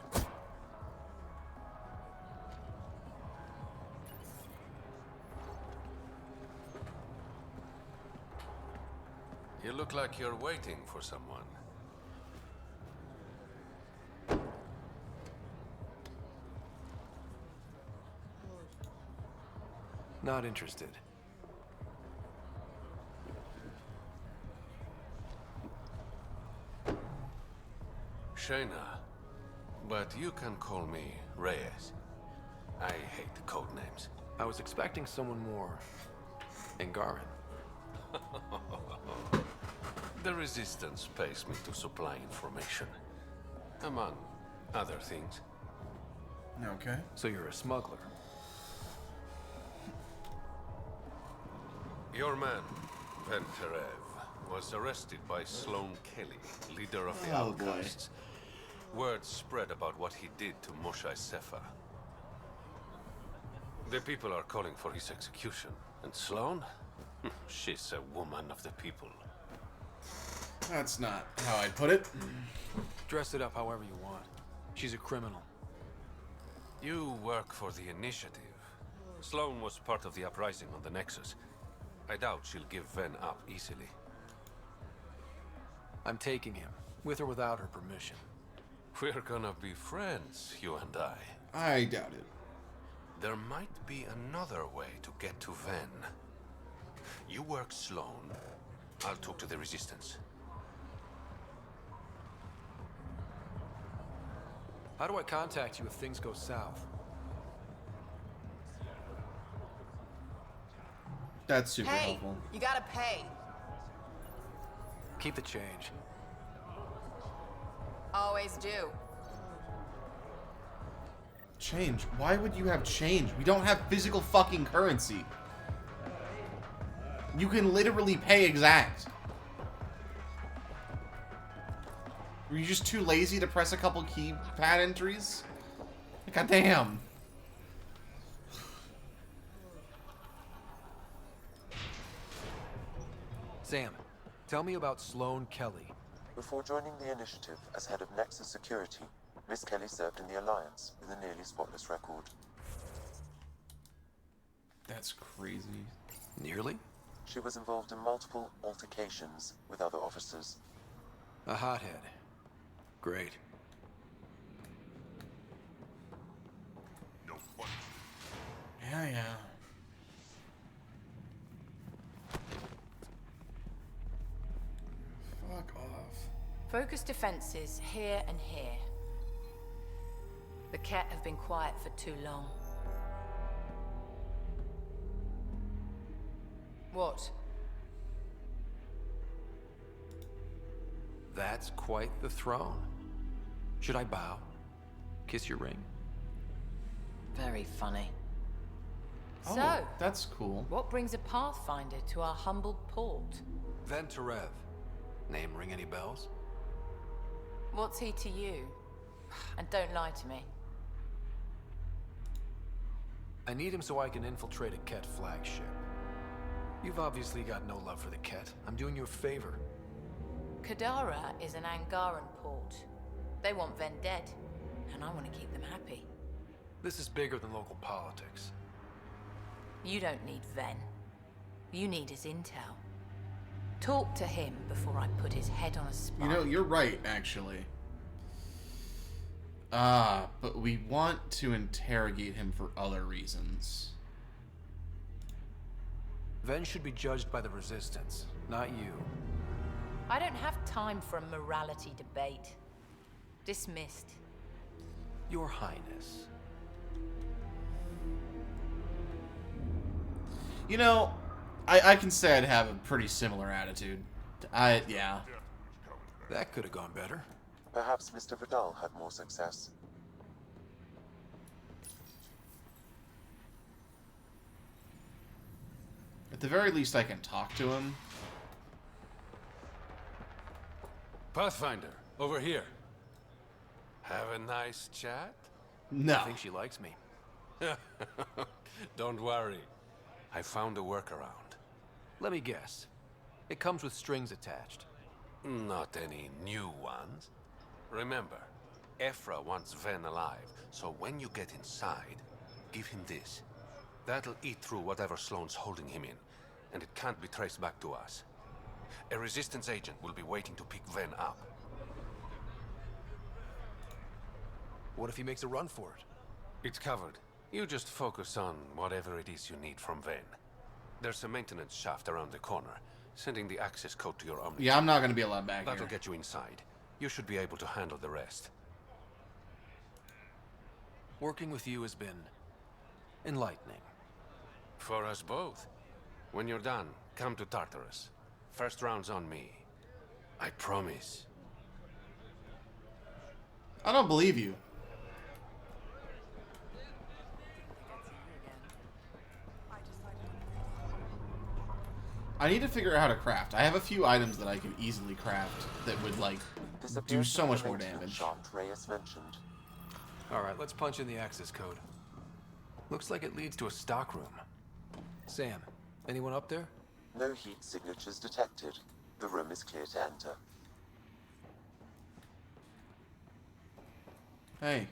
You look like you're waiting for someone. Not interested. Shayna, but you can call me Reyes. I hate the code names. I was expecting someone more... Angaran. The Resistance pays me to supply information, among other things. Okay. So you're a smuggler. Your man, Van Terev, was arrested by Sloane Kelly, leader of the Outcasts. Word spread about what he did to Moshe Sefer. The people are calling for his execution. And Sloane? She's a woman of the people. That's not how I'd put it. Dress it up however you want. She's a criminal. You work for the Initiative. Sloane was part of the uprising on the Nexus. I doubt she'll give Ven up easily. I'm taking him, with or without her permission. We're gonna be friends, you and I. I doubt it. There might be another way to get to Ven. You work Sloane. I'll talk to the Resistance. How do I contact you if things go south? That's super Hey, helpful. you gotta pay. Keep the change. Always do. Change? Why would you have change? We don't have physical fucking currency. You can literally pay exact. Were you just too lazy to press a couple keypad entries? God damn. Sam, tell me about Sloane Kelly. Before joining the Initiative as head of Nexus Security, Miss Kelly served in the Alliance with a nearly spotless record. That's crazy. Nearly? She was involved in multiple altercations with other officers. A hothead. Great. Yeah. Fuck off. Focus defenses here and here. The Ket have been quiet for too long. What? That's quite the throne. Should I bow? Kiss your ring? Very funny. Oh, So, that's cool. what brings a Pathfinder to our humble port? Van Terev. Name ring any bells? What's he to you? And don't lie to me. I need him so I can infiltrate a Ket flagship. You've obviously got no love for the Ket. I'm doing you a favor. Kadara is an Angaran port. They want Ven dead, and I want to keep them happy. This is bigger than local politics. You don't need Ven. You need his intel. Talk to him before I put his head on a spike. You know, you're right, actually. But we want to interrogate him for other reasons. Ven should be judged by the Resistance, not you. I don't have time for a morality debate. Dismissed. Your Highness. You know, I can say I'd have a pretty similar attitude. Yeah. That could have gone better. Perhaps Mr. Vidal had more success. At the very least, I can talk to him. Pathfinder, over here. Have a nice chat? No. I think she likes me. Don't worry. I found a workaround. Let me guess. It comes with strings attached. Not any new ones. Remember, Ephra wants Ven alive, so when you get inside, give him this. That'll eat through whatever Sloane's holding him in, and it can't be traced back to us. A Resistance agent will be waiting to pick Ven up. What if he makes a run for it? It's covered. You just focus on whatever it is you need from Ven. There's a maintenance shaft around the corner, sending the access code to your Omni. Yeah, I'm not going to be allowed back That'll here. get you inside. You should be able to handle the rest. Working with you has been enlightening. For us both. When you're done, come to Tartarus. First round's on me. I promise. I don't believe you. I need to figure out how to craft. I have a few items that I can easily craft that would, like, do so much more damage. Reyes mentioned. Alright, let's punch in the access code. Looks like it leads to a stockroom. Sam, anyone up there? No heat signatures detected. The room is clear to enter. Hey.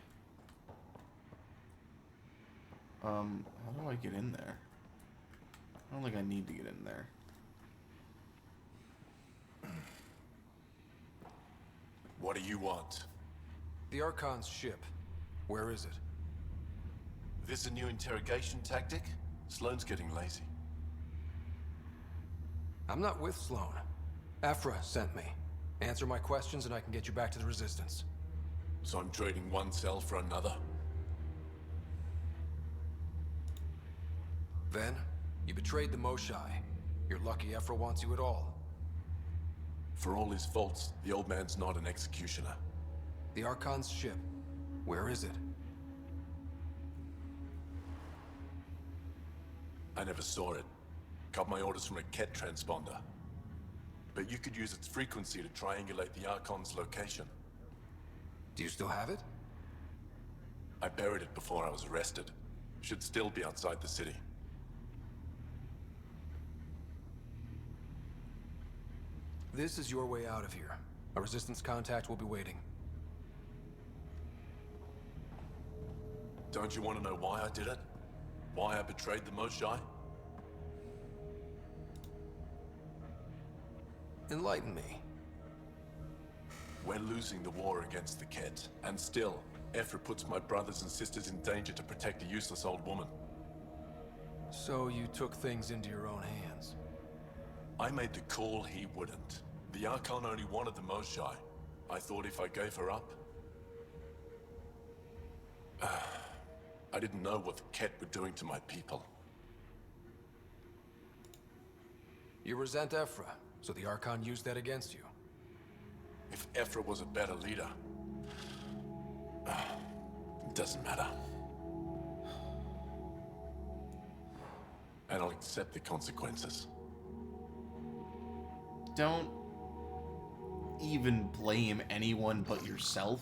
How do I get in there? I don't think I need to get in there. What do you want? The Archon's ship. Where is it? This a new interrogation tactic? Sloane's getting lazy. I'm not with Sloane. Ephra sent me. Answer my questions and I can get you back to the Resistance. So I'm trading one cell for another? Then, you betrayed the Moshai. You're lucky Ephra wants you at all. For all his faults, the old man's not an executioner. The Archon's ship. Where is it? I never saw it. Got my orders from a Ket transponder. But you could use its frequency to triangulate the Archon's location. Do you still have it? I buried it before I was arrested. Should still be outside the city. This is your way out of here. A Resistance contact will be waiting. Don't you want to know why I did it? Why I betrayed the Moshai? Enlighten me. We're losing the war against the Ket, and still, Ephra puts my brothers and sisters in danger to protect a useless old woman. So you took things into your own hands. I made the call he wouldn't. The Archon only wanted the Moshai. I thought if I gave her up... I didn't know what the Ket were doing to my people. You resent Ephra, so the Archon used that against you. If Ephra was a better leader... it doesn't matter. And I'll accept the consequences. Don't even blame anyone but yourself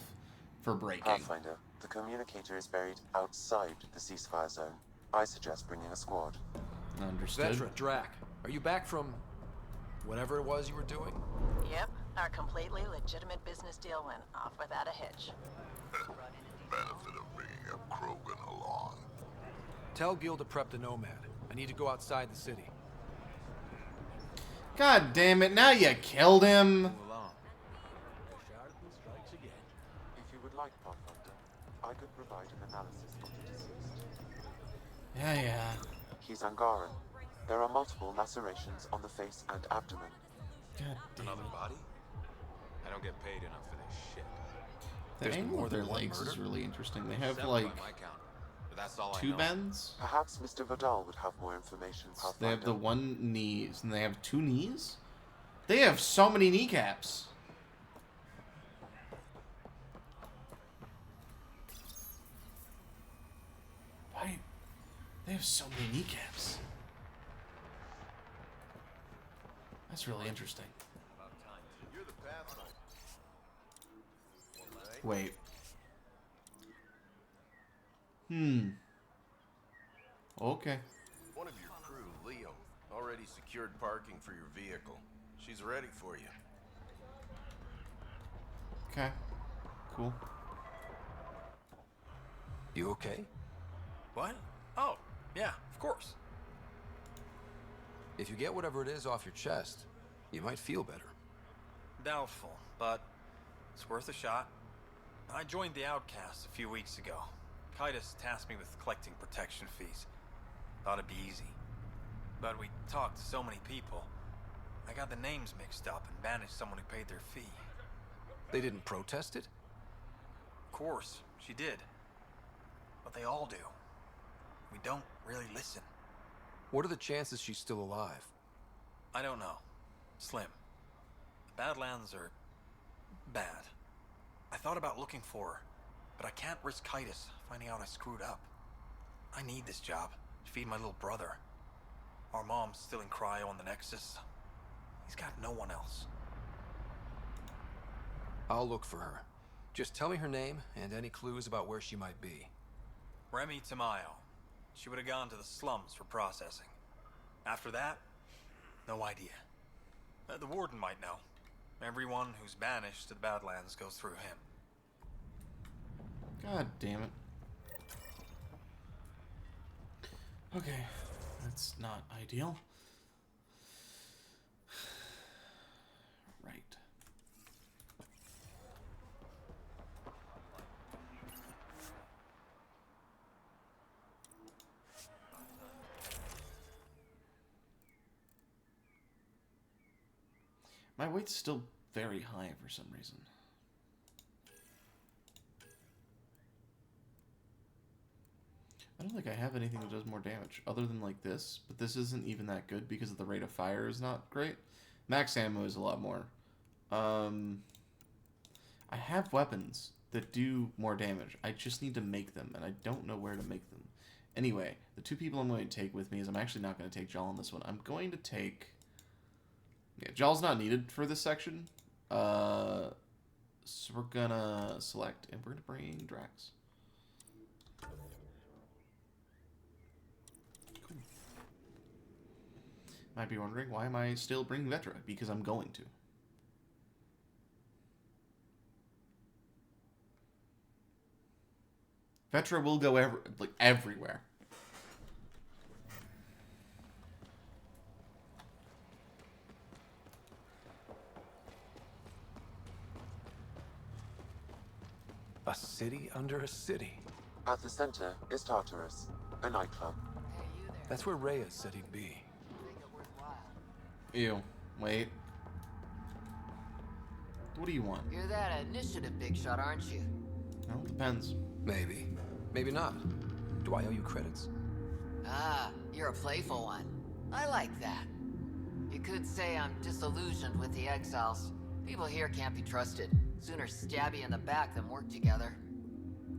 for breaking. Pathfinder, the communicator is buried outside the ceasefire zone. I suggest bringing a squad. Understood. Vetra, Drac, are you back from whatever it was you were doing? Yep, our completely legitimate business deal went off without a hitch. Benefit of bringing a Krogan along. Tell Gil to prep the Nomad. I need to go outside the city. God damn it, now you killed him! If you would like, Pathfinder, I could provide an analysis of the deceased. Yeah. He's Angaran. There are multiple lacerations on the face and abdomen. God damn Another it. body? I don't get paid enough for this shit. The There's been angle more of their than one legs is murder? really interesting. They have 7 like by my count. But that's all I 2 know. bends. Perhaps Mr. Vidal would have more information, Pathfinder. They have the 1 knees, and they have 2 knees? They have so many kneecaps. Why? They have so many kneecaps. That's really interesting. You're the Pathfinder. Wait. Okay. One of your crew, Leo, already secured parking for your vehicle. She's ready for you. Okay. Cool. You okay? What? Oh, yeah, of course. If you get whatever it is off your chest, you might feel better. Doubtful, but it's worth a shot. I joined the Outcasts a few weeks ago. Kitus tasked me with collecting protection fees. Thought it'd be easy. But we talked to so many people. I got the names mixed up and banished someone who paid their fee. They didn't protest it? Of course, she did. But they all do. We don't really listen. What are the chances she's still alive? I don't know. Slim. The Badlands are bad. I thought about looking for her, but I can't risk Kitus finding out I screwed up. I need this job to feed my little brother. Our mom's still in cryo on the Nexus. He's got no one else. I'll look for her. Just tell me her name and any clues about where she might be. Remy Tamayo. She would have gone to the slums for processing. After that, no idea. The warden might know. Everyone who's banished to the Badlands goes through him. God damn it. Okay. That's not ideal. Right. My weight's still very high for some reason. I don't think I have anything that does more damage other than like this, but this isn't even that good because the rate of fire is not great. Max ammo is a lot more. I have weapons that do more damage. I just need to make them, and I don't know where to make them. Anyway, the 2 people I'm going to take with me is I'm actually not going to take Jal on this one. I'm going to take... Yeah, Jal's not needed for this section. So we're gonna select, and we're gonna bring Drax. Cool. Might be wondering, why am I still bringing Vetra? Because I'm going to. Vetra will go everywhere. A city under a city. At the center is Tartarus, a nightclub. That's where Reyes said he'd be. Ew. Wait. What do you want? You're that initiative big shot, aren't you? No, depends. Maybe. Maybe not. Do I owe you credits? Ah, you're a playful one. I like that. You could say I'm disillusioned with the exiles. People here can't be trusted. Sooner stab you in the back than work together.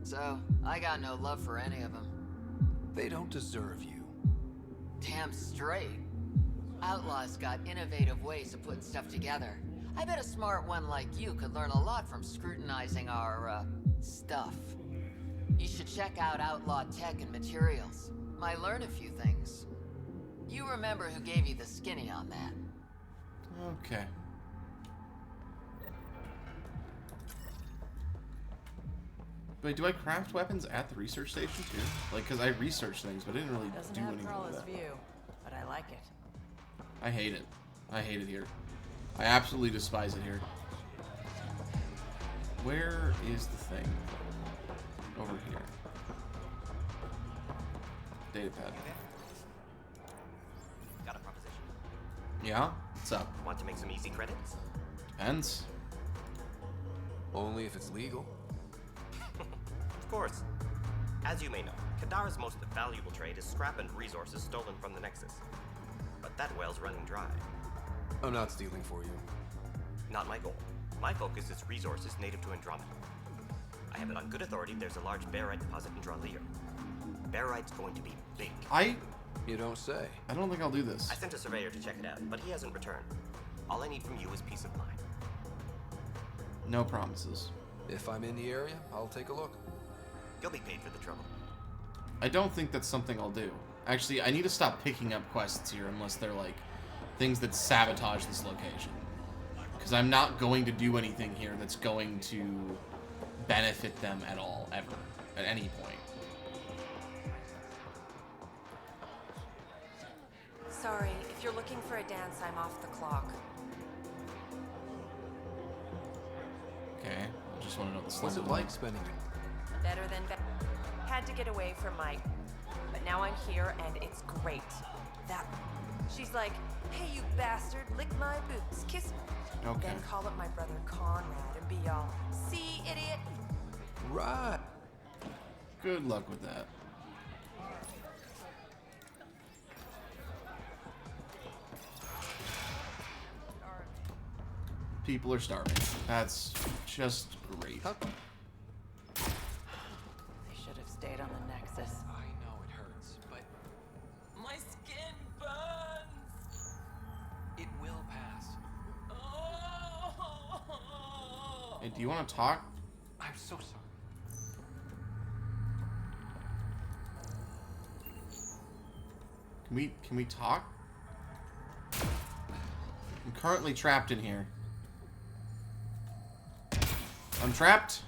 So, I got no love for any of them. They don't deserve you. Damn straight. Outlaws got innovative ways of putting stuff together. I bet a smart one like you could learn a lot from scrutinizing our, stuff. You should check out Outlaw Tech and Materials. Might learn a few things. You remember who gave you the skinny on that. Okay. Wait, do I craft weapons at the research station too? Like, because I research things, but I didn't really Doesn't do have anything with Carla's that. view, but I like it. I hate it. I hate it here. I absolutely despise it here. Where is the thing? Over here. Datapad. Yeah? What's up? Want to make some easy credits? Depends. Only if it's legal. Of course. As you may know, Kadara's most valuable trade is scrap and resources stolen from the Nexus. But that well's running dry. I'm not stealing for you. Not my goal. My focus is resources native to Andromeda. I have it on good authority there's a large barite deposit in Dralier. Barite's going to be big. You don't say. I don't think I'll do this. I sent a surveyor to check it out, but he hasn't returned. All I need from you is peace of mind. No promises. If I'm in the area, I'll take a look. You'll be paid for the trouble. I don't think that's something I'll do. Actually, I need to stop picking up quests here unless they're like things that sabotage this location. Because I'm not going to do anything here that's going to benefit them at all, ever, at any point. Sorry, if you're looking for a dance, I'm off the clock. Okay, I just want to know the What's it like spending it? Better than had to get away from Mike, but now I'm here and it's great. That she's like, hey you bastard, lick my boots, kiss me. Okay. Then call up my brother Conrad and be all, see idiot. Right. Good luck with that. People are starving. That's just great. They should have stayed on the Nexus. I know it hurts, but My skin burns. it will pass. Hey, do you want to talk? I'm so sorry. Can we talk? I'm currently trapped in here. I'm trapped.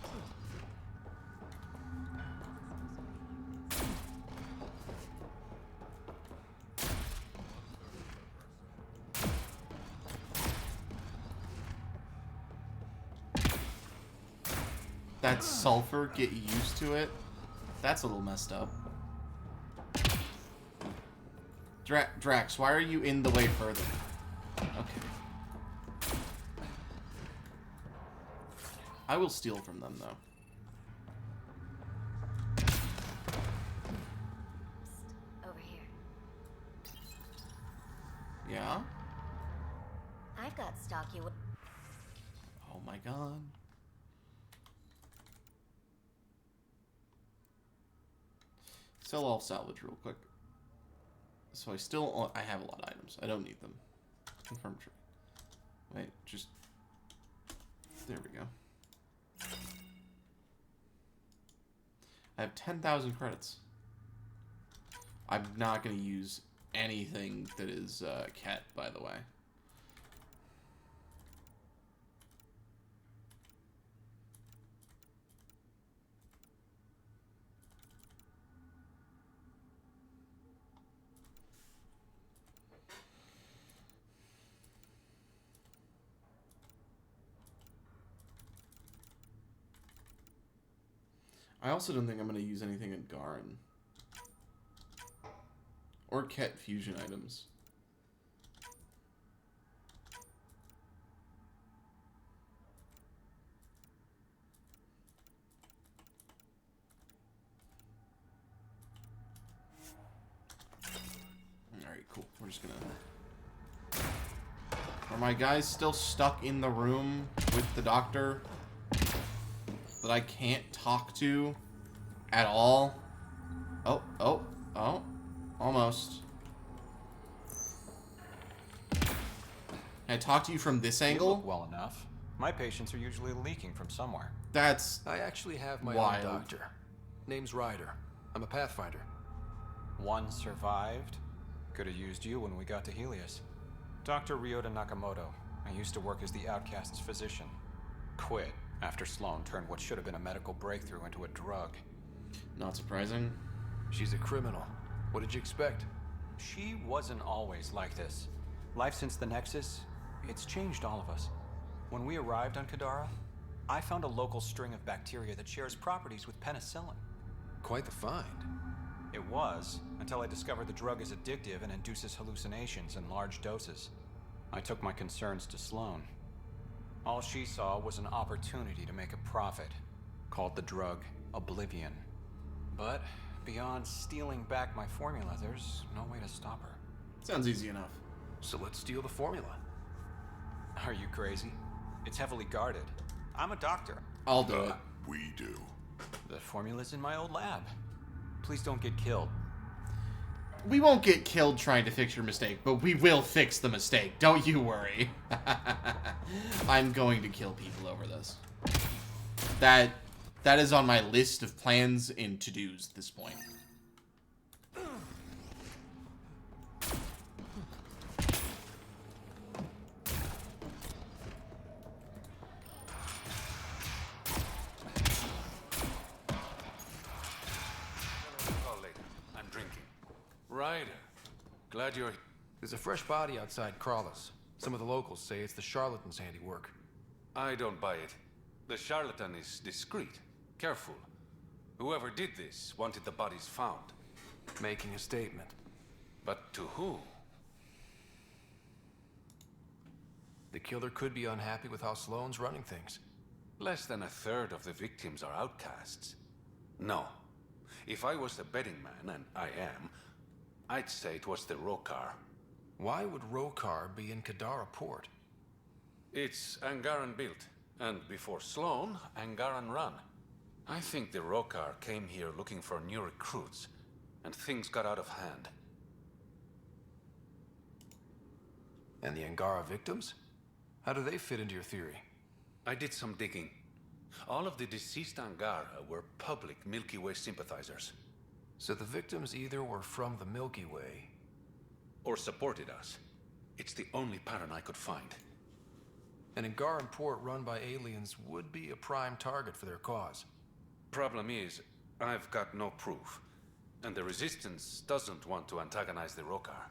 That sulfur, get used to it. That's a little messed up. Drax, why are you in the way further? Okay. I will steal from them, though. Over here. Yeah? I've got stock you. Oh my god. Sell all salvage real quick. So I have a lot of items. I don't need them. Confirm trade. Wait, just... There we go. I have 10,000 credits. I'm not going to use anything that is Ket, by the way. I also don't think I'm going to use anything in Garen. Or Ket fusion items. Alright, cool. We're just gonna... Are my guys still stuck in the room with the doctor that I can't talk to at all? Oh. Almost. Can I talk to you from this angle? You look well enough. My patients are usually leaking from somewhere. That's I actually have my wild. own doctor. Name's Ryder. I'm a Pathfinder. One survived. Could have used you when we got to Helios. Dr. Ryota Nakamoto. I used to work as the Outcast's physician. Quit after Sloan turned what should have been a medical breakthrough into a drug. Not surprising. She's a criminal. What did you expect? She wasn't always like this. Life since the Nexus, it's changed all of us. When we arrived on Kadara, I found a local string of bacteria that shares properties with penicillin. Quite the find. It was, until I discovered the drug is addictive and induces hallucinations in large doses. I took my concerns to Sloane. All she saw was an opportunity to make a profit, called the drug Oblivion. But beyond stealing back my formula, there's no way to stop her. Sounds easy enough. So let's steal the formula. Are you crazy? It's heavily guarded. I'm a doctor. I'll do it. We do. The formula's in my old lab. Please don't get killed. We won't get killed trying to fix your mistake, but we will fix the mistake. Don't you worry. I'm going to kill people over this. That is on my list of plans and to-dos at this point. I'm drinking. Ryder, glad you're... There's a fresh body outside Crawlers. Some of the locals say it's the charlatan's handiwork. I don't buy it. The charlatan is discreet, careful. Whoever did this wanted the bodies found. Making a statement. But to who? The killer could be unhappy with how Sloane's running things. Less than a third of the victims are outcasts. No. If I was the betting man, and I am, I'd say it was the Rokar. Why would Rokar be in Kadara port? It's Angaran built, and before Sloane, Angaran run. I think the Rokar came here looking for new recruits, and things got out of hand. And the Angara victims? How do they fit into your theory? I did some digging. All of the deceased Angara were public Milky Way sympathizers. So the victims either were from the Milky Way... or supported us. It's the only pattern I could find. An Angaran port run by aliens would be a prime target for their cause. Problem is, I've got no proof. And the Resistance doesn't want to antagonize the Rokar.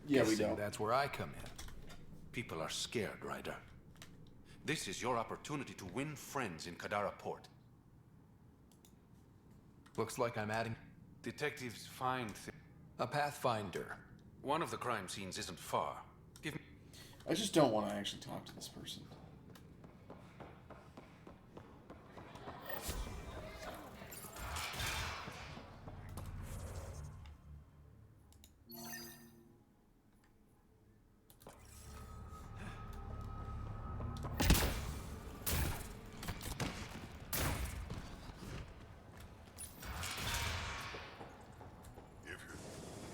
Yeah, we don't. That's where I come in. People are scared, Ryder. This is your opportunity to win friends in Kadara Port. Looks like I'm adding... Detectives find... a pathfinder. One of the crime scenes isn't far. Give me... I just don't want to actually talk to this person.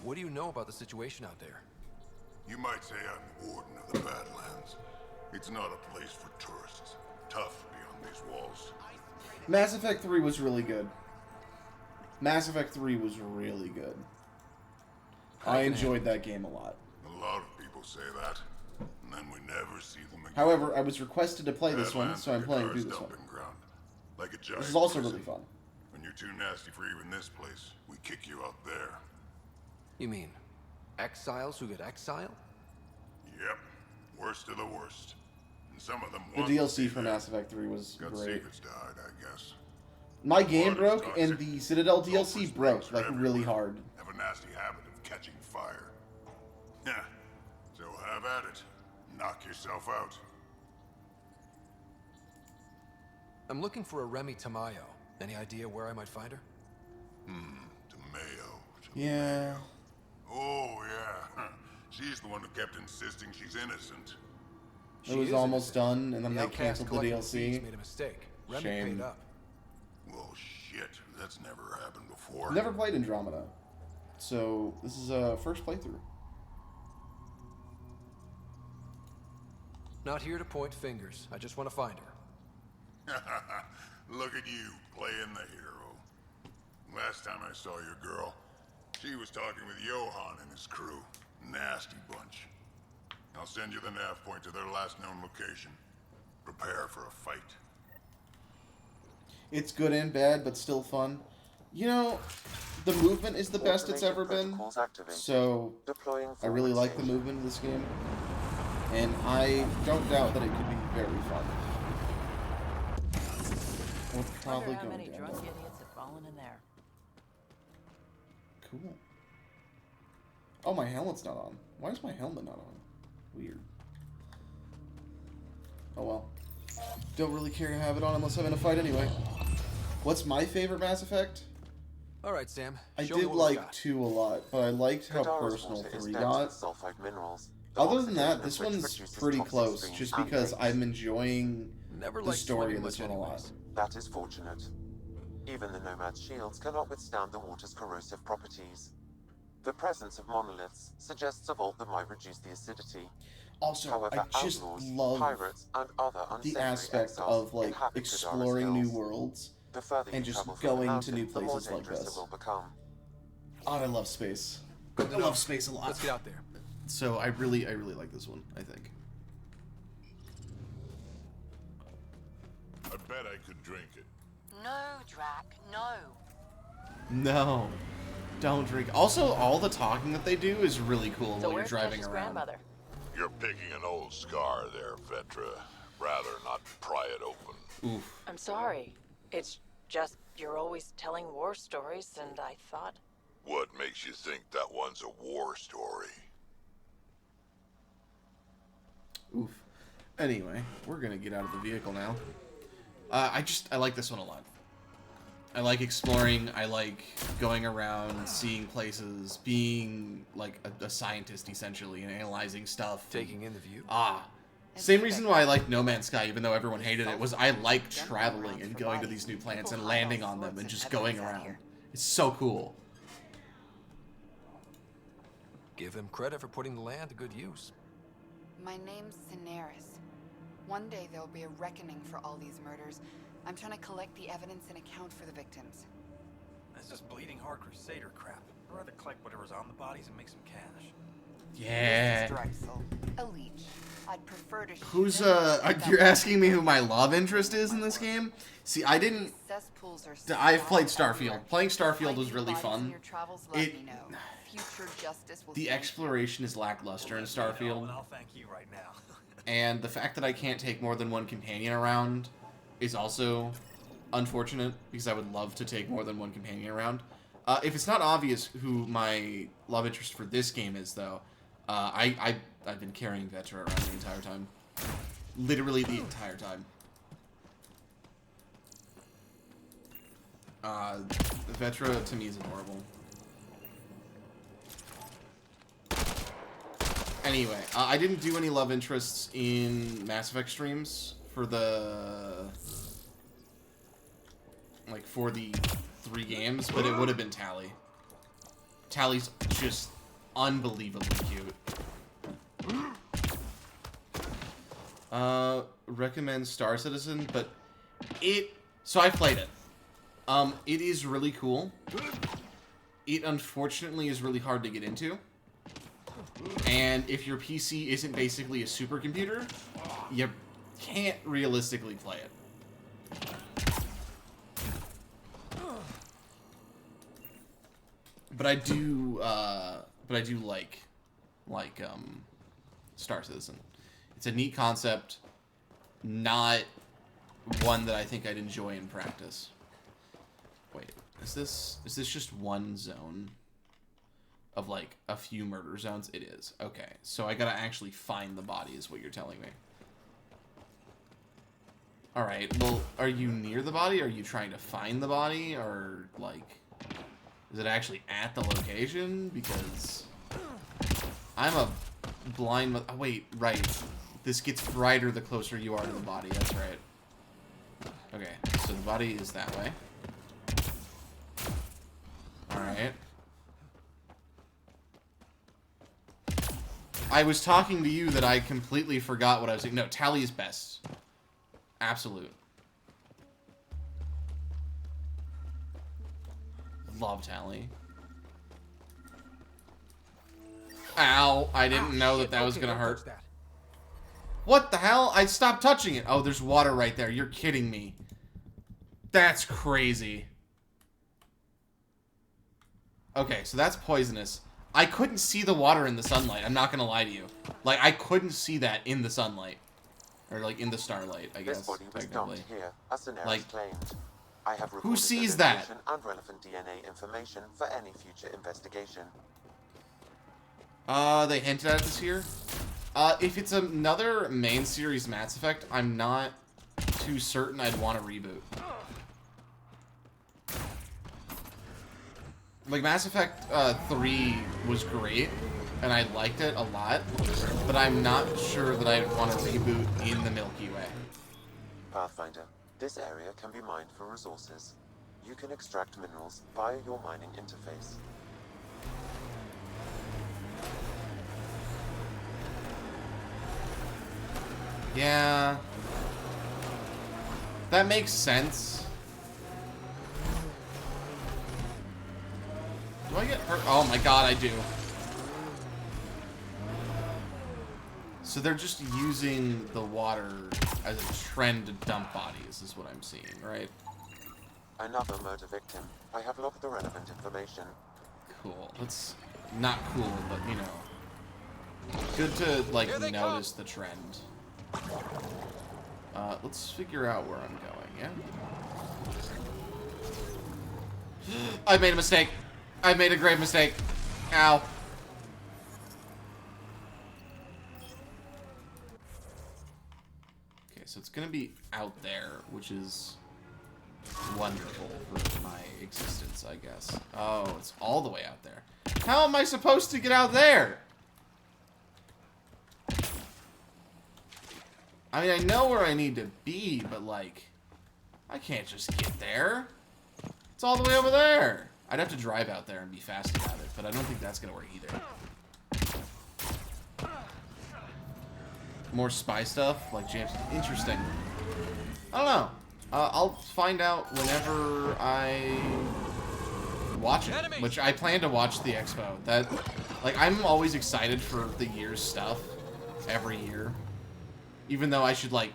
What do you know about the situation out there? You might say I'm warden of the Badlands. It's not a place for tourists. Tough beyond these walls. Mass Effect 3 was really good. Mass Effect 3 was really good. I enjoyed that game a lot. A lot of people say that, and then we never see them again. However, I was requested to play this one, so I'm playing through this one. Ground, like a giant This is also prison. really fun. When you're too nasty for even this place, we kick you out there. You mean exiles who get exiled? Yep. Worst of the worst. And some of them The want DLC for Mass Effect 3 was got great. secrets to hide, I guess. My game broke, and the Citadel DLC broke, like, really hard. Have a nasty habit of catching fire. Yeah. So have at it. Knock yourself out. I'm looking for a Remy Tamayo. Any idea where I might find her? Tamayo. Yeah. Oh, yeah. She's the one who kept insisting she's innocent. It was almost done, and then The they Outcast canceled the collecting DLC. fees made a mistake. Remy Shame. paid up. Well, shit. That's never happened before. Never played Andromeda, so this is a first playthrough. Not here to point fingers. I just want to find her. Look at you, playing the hero. Last time I saw your girl, she was talking with Johan and his crew. Nasty bunch. I'll send you the nav point to their last known location. Prepare for a fight. It's good and bad, but still fun. You know, the movement is the best it's ever been, so I really like the movement of this game. And I don't doubt that it could be very fun. We're probably Wonder how going many to drunk end up. idiots have fallen in there. Cool. Oh, my helmet's not on. Why is my helmet not on? Weird. Oh well. Don't really care to have it on unless I'm in a fight anyway. What's my favorite Mass Effect? All right, Sam. I Show me did what we like got. 2 a lot, but I liked how Kadara's personal water is 3 dense got. with sulfide minerals. Other than that, oxidation this of which one's produces pretty toxic close, steam just and because vapes. I'm enjoying Never the liked story swimming of this much one a lot. anyways. That is fortunate. Even the Nomad's shields cannot withstand the water's corrosive properties. The presence of monoliths suggests a vault that might reduce the acidity. Also, However, I just outlaws, love pirates, and other the unsavory aspect exiles of like inhabit Kadara's exploring new hills. worlds The further and you just travel from the going to new mountain, the more places like dangerous this. it will become. God, I love space. Good to I know. love space a lot. Let's get out there. So I really like this one, I think. I bet I could drink it. No, Drac, no. No. Don't drink. Also, all the talking that they do is really cool So while you're where's driving Kesh's around. grandmother? You're picking an old scar there, Vetra. Rather not pry it open. Oof. I'm sorry. It's just you're always telling war stories, and I thought... What makes you think that one's a war story? Oof. Anyway, we're gonna get out of the vehicle now. I like this one a lot. I like exploring, I like going around, seeing places, being like a scientist essentially, and analyzing stuff. Taking in the view. Same reason why I like No Man's Sky, even though everyone hated it, was I like traveling and going to these new planets and landing on them and just going around. It's so cool. Give him credit for putting the land to good use. My name's Cineris. One day there'll be a reckoning for all these murders. I'm trying to collect the evidence and account for the victims. That's just bleeding heart crusader crap. I'd rather collect whatever's on the bodies and make some cash. Yeah. A leech. I'd prefer to Who's you're asking me who my love interest is in this game? See, I didn't. I've played Starfield. Playing Starfield was really fun. The exploration is lackluster in Starfield. I'll thank you right now. And the fact that I can't take more than one companion around is also unfortunate, because I would love to take more than one companion around. If it's not obvious who my love interest for this game is, though, I've been carrying Vetra around the entire time. Literally the entire time. Vetra, to me, is adorable. Anyway, I didn't do any love interests in Mass Effect streams for the... like, for the 3 games, but it would have been Tali. Tali's just unbelievably cute. Recommend Star Citizen, but so I played it. It is really cool. It unfortunately is really hard to get into. And if your PC isn't basically a supercomputer, you can't realistically play it. But I do like Star Citizen. It's a neat concept, not one that I think I'd enjoy in practice. Wait, is this just one zone of like a few murder zones? It is. Okay, so I gotta actually find the body is what you're telling me. Alright, well, are you near the body? Are you trying to find the body? Or, like, is it actually at the location? Because I'm a blind... Oh, wait, right. This gets brighter the closer you are to the body. That's right. Okay, so the body is that way. Alright. I was talking to you that I completely forgot what I was saying. No, Tali is best. Absolute. Love Tali. Ow, I didn't know that was gonna hurt. What the hell? I stopped touching it. Oh, there's water right there. You're kidding me. That's crazy. Okay, so that's poisonous. I couldn't see the water in the sunlight. I'm not gonna lie to you. Like, I couldn't see that in the sunlight. Or, like, in the starlight, I guess. This body was dumped here, as Cineris claimed. I have who recorded sees the that? location and relevant DNA information for any future investigation. They hinted at this here. If it's another main series Mass Effect, I'm not too certain I'd want to reboot. Like, Mass Effect 3 was great, and I liked it a lot, but I'm not sure that I'd want to reboot in the Milky Way. Pathfinder, this area can be mined for resources. You can extract minerals via your mining interface. Yeah. That makes sense. Do I get hurt? Oh my god, I do. So they're just using the water as a trend to dump bodies, is what I'm seeing, right? Another murder victim. I have logged the relevant information. Cool. That's not cool, but, you know. Good to, like, notice the trend. Let's figure out where I'm going, yeah? I made a mistake. I made a grave mistake. Ow. Okay, so it's gonna be out there, which is wonderful for my existence, I guess. Oh, it's all the way out there. How am I supposed to get out there? I mean, I know where I need to be, but, like, I can't just get there. It's all the way over there. I'd have to drive out there and be fast about it, but I don't think that's going to work either. More spy stuff, like James. Interesting. I don't know. I'll find out whenever I watch it, which I plan to watch the expo. That, like, I'm always excited for the year's stuff every year. Even though I should, like,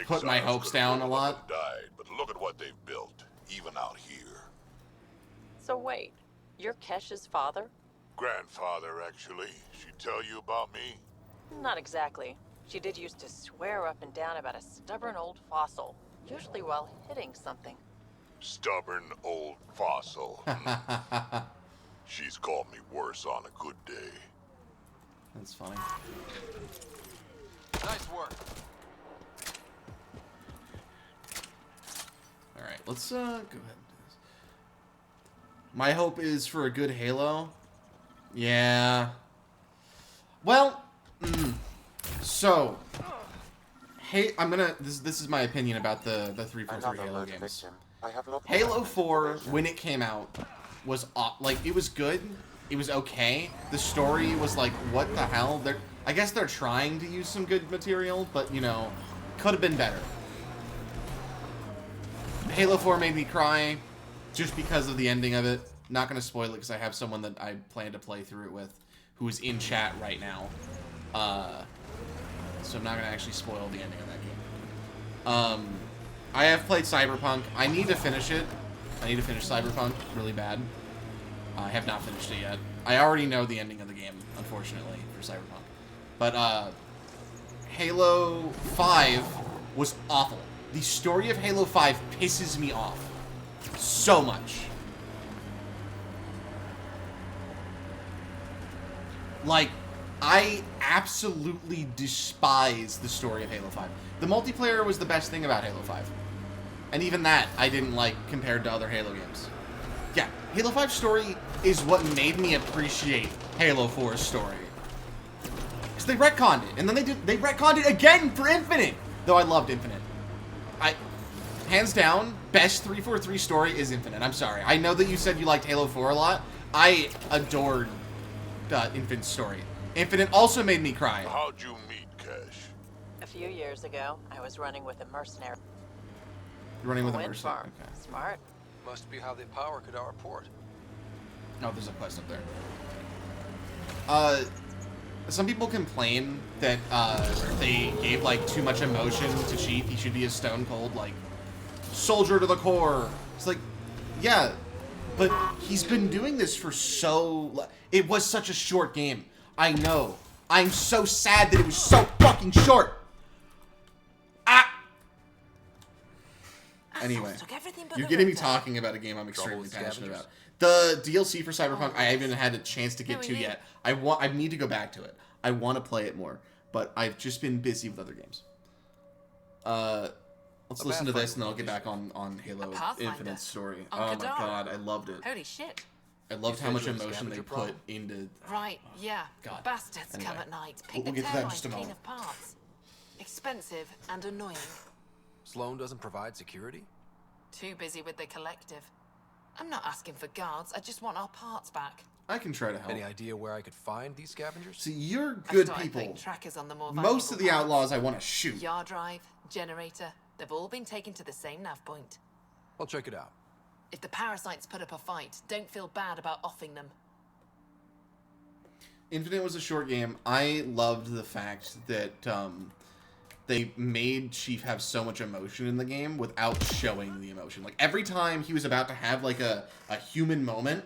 put my hopes down a lot. Died, but look at what they've built, even out here. So wait, you're Kesh's father? Grandfather, actually. She tell you about me? Not exactly. She did used to swear up and down about a stubborn old fossil, usually while hitting something. Stubborn old fossil. She's called me worse on a good day. That's funny. Nice work. Alright, let's go ahead and do this. My hope is for a good Halo. Yeah. Well, so, hey, I'm gonna. This is my opinion about the 343 Halo games. Halo 4, when it came out, was like, it was good. It was okay. The story was like, what the hell? I guess they're trying to use some good material, but, you know, could have been better. Halo 4 made me cry just because of the ending of it. Not going to spoil it because I have someone that I plan to play through it with who is in chat right now. So I'm not going to actually spoil the ending of that game. I have played Cyberpunk. I need to finish it. I need to finish Cyberpunk really bad. I have not finished it yet. I already know the ending of the game, unfortunately, for Cyberpunk. But, Halo 5 was awful. The story of Halo 5 pisses me off so much. Like, I absolutely despise the story of Halo 5. The multiplayer was the best thing about Halo 5. And even that, I didn't like compared to other Halo games. Yeah, Halo 5's story is what made me appreciate Halo 4's story. Because they retconned it, and then they retconned it again for Infinite! Though I loved Infinite. Hands down, best 343 story is Infinite. I'm sorry. I know that you said you liked Halo 4 a lot. I adored Infinite's story. Infinite also made me cry. How'd you meet Kesh? A few years ago, I was running with a mercenary. Running with a wind mercenary. farm. Okay. Smart. Must be how they power Kadara Port. Oh, there's a quest up there. Some people complain that they gave like too much emotion to Chief. He should be a stone cold like soldier to the core. It's like, yeah, but he's been doing this for so. It was such a short game. I know. I'm so sad that it was so fucking short. Anyway, you're getting me talking about a game I'm extremely passionate about. The DLC for Cyberpunk, I haven't had a chance to get to yet. I need to go back to it. I want to play it more, but I've just been busy with other games. Let's listen to this, and then I'll get back on Halo Infinite's story. Oh my god, I loved it. Holy shit. I loved how much emotion they put into... Right, yeah. God. Bastards Anyway, come at night. we'll Pick get the to that in just a turbines clean moment. of parts. Expensive and annoying. Sloan doesn't provide security? Too busy with the collective. I'm not asking for guards. I just want our parts back. I can try to help. Any idea where I could find these scavengers? See, you're good I people. put trackers on the more Most of the valuable outlaws I want to shoot. parts. Yard drive, generator. They've all been taken to the same nav point. I'll check it out. If the parasites put up a fight, don't feel bad about offing them. Infinite was a short game. I loved the fact that they made Chief have so much emotion in the game without showing the emotion. Like, every time he was about to have, like, a human moment,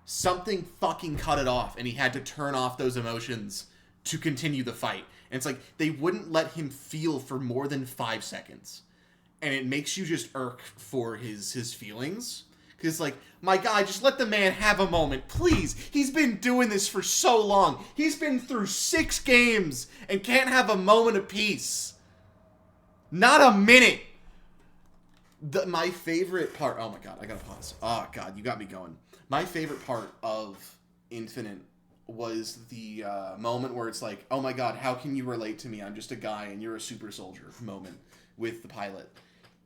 something fucking cut it off, and he had to turn off those emotions to continue the fight. And it's like, they wouldn't let him feel for more than 5 seconds. And it makes you just irk for his feelings. Because, like, my guy, just let the man have a moment, please. He's been doing this for so long. He's been through 6 games and can't have a moment of peace. Not a minute. My favorite part... Oh, my God, I gotta pause. Oh, God, you got me going. My favorite part of Infinite was the moment where it's like, oh, my God, how can you relate to me? I'm just a guy and you're a super soldier moment with the pilot.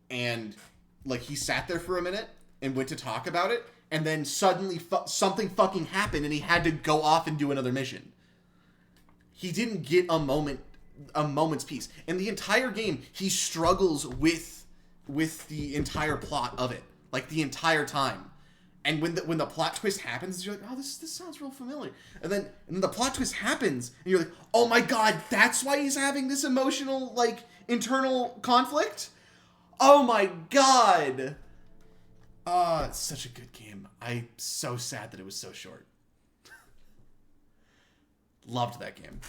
And, like, he sat there for a minute and went to talk about it, and then suddenly something fucking happened, and he had to go off and do another mission. He didn't get a moment's peace. And the entire game, he struggles with the entire plot of it, like the entire time. And when the plot twist happens, you're like, oh, this sounds real familiar. And then the plot twist happens, and you're like, oh my God, that's why he's having this emotional, like, internal conflict? Oh my God! It's such a good game. I'm so sad that it was so short. Loved that game.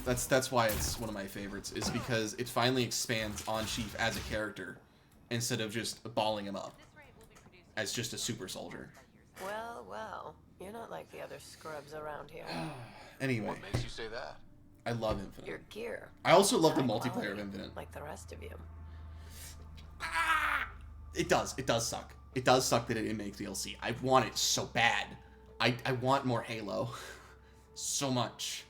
That's why it's one of my favorites, is because it finally expands on Chief as a character instead of just balling him up as just a super soldier. Well, well, you're not like the other scrubs around here. Anyway. What makes you say that? I love Infinite. Your gear. I also love the High multiplayer quality, of Infinite. like the rest of you. It does suck. It does suck that it didn't make DLC. I want it so bad. I want more Halo. So much.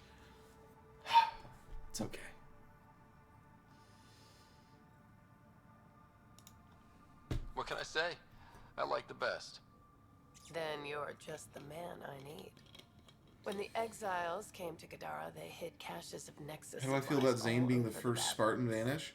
It's okay. What can I say? I like the best. Then you're just the man I need. When the exiles came to Gadara, they hid caches of Nexus. How do I feel about Zane being the first Spartan to vanish?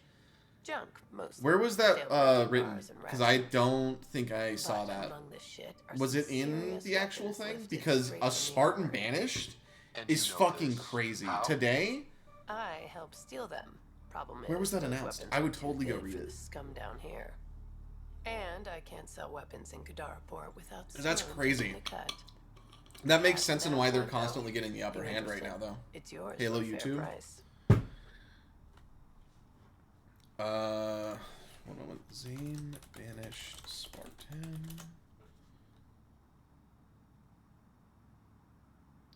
Junk, mostly. Where was that written? bars and Because I don't think I saw that. among this shit are Was it some in serious the actual weapons thing? lifted Because straight a from the Spartan Ark. banished And is you know fucking this. crazy. How? Today? I helped steal them. Problem Where was is, that those announced? weapons I are would too totally go big read for it. the scum down here. And I can't sell weapons in Kadaraport without That's stealing crazy. from the cut. That makes That's sense in why they're downside, though. constantly getting the upper You hand right interested? now, though. It's yours Halo for a fair YouTube. price. One moment. Zane banished Spartan.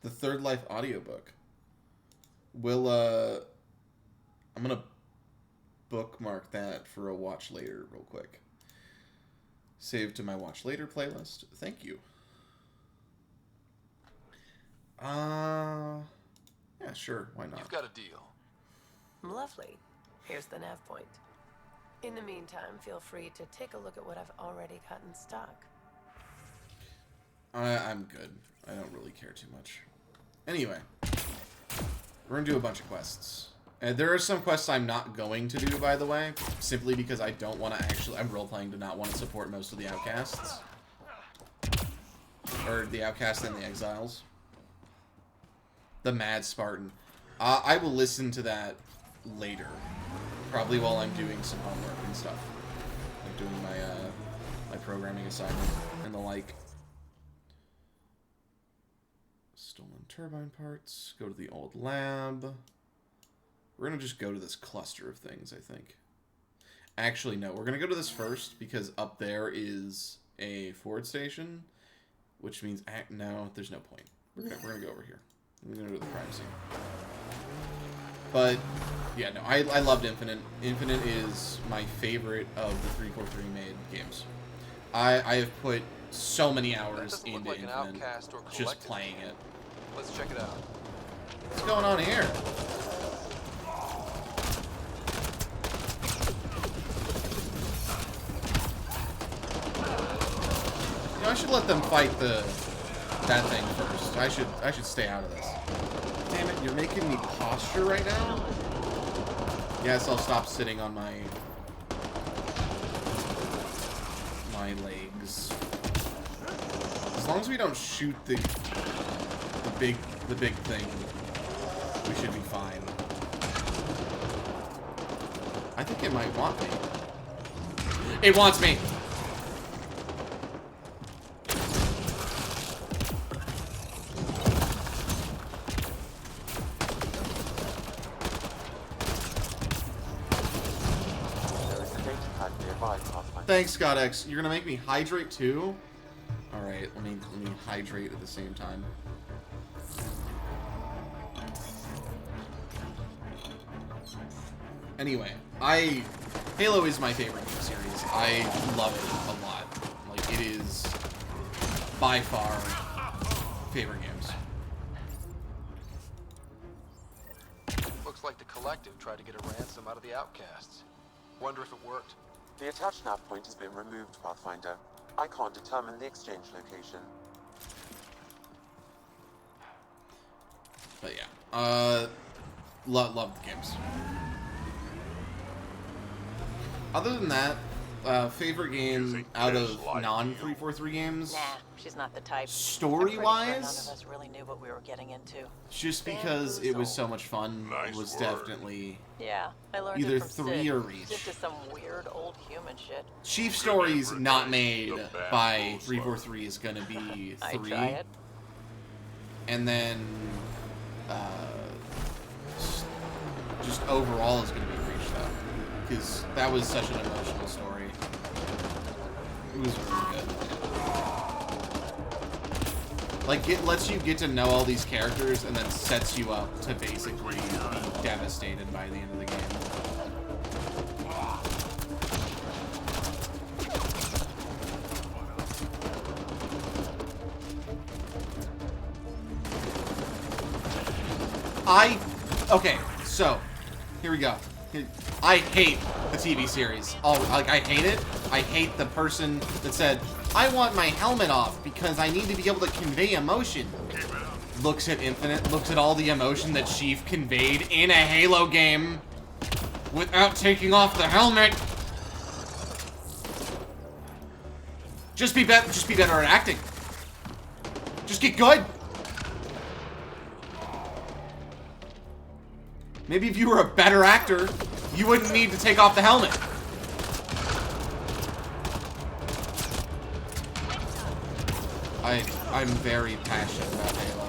The Third Life audiobook. Will I'm gonna bookmark that for a watch later real quick. Save to my watch later playlist. Thank you. Yeah, sure. Why not? You've got a deal. Lovely. Here's the nav point. In the meantime, feel free to take a look at what I've already got in stock. I'm good. I don't really care too much. Anyway, we're gonna do a bunch of quests. There are some quests I'm not going to do, by the way, simply because I don't want to actually... I'm role-playing to not want to support most of the outcasts. Or the outcasts and the exiles. The Mad Spartan. I will listen to that later. Probably while I'm doing some homework and stuff. Like doing my, my programming assignment and the like. Stolen turbine parts. Go to the old lab. We're going to just go to this cluster of things, I think. Actually, no. We're going to go to this first because up there is a forward station. which means no, there's no point. We're gonna go over here. We're gonna go to the crime scene. But yeah, no, I loved Infinite. Infinite is my favorite of the 343 made games. I have put so many hours into like Infinite just playing it. Let's check it out. What's going on here? You know, I should let them fight that thing first. I should stay out of this. Damn it, you're making me posture right now? Yes, I'll stop sitting on my legs. As long as we don't shoot the big thing, we should be fine. I think it might want me. It wants me! Thanks, Scott X. You're gonna make me hydrate too? Alright, let me hydrate at the same time. Anyway, Halo is my favorite game series. I love it a lot. Like, it is by far favorite games. Looks like the Collective tried to get a ransom out of the Outcasts. Wonder if it worked. The attached nav point has been removed, Pathfinder. I can't determine the exchange location. But yeah, love the games. Other than that, favorite game out of non-343 games? Nah, she's not the type. Story-wise? None of us really knew what we were getting into. Just because it was so much fun was definitely Yeah, I learned either it from 3 Sid. or Reach. Sid to some weird old human shit. Chief Stories not made by 343 is gonna be 3. I try it. And then just overall is gonna be Reach though. Because that was such an emotional story. It was really good. Like, it lets you get to know all these characters and then sets you up to basically be devastated by the end of the game. Okay, so, here we go. I hate the TV series. Like, I hate it. I hate the person that said, I want my helmet off because I need to be able to convey emotion. Looks at Infinite, looks at all the emotion that Chief conveyed in a Halo game without taking off the helmet. Just be better at acting. Just get good. Maybe if you were a better actor, you wouldn't need to take off the helmet. I'm very passionate about Halo.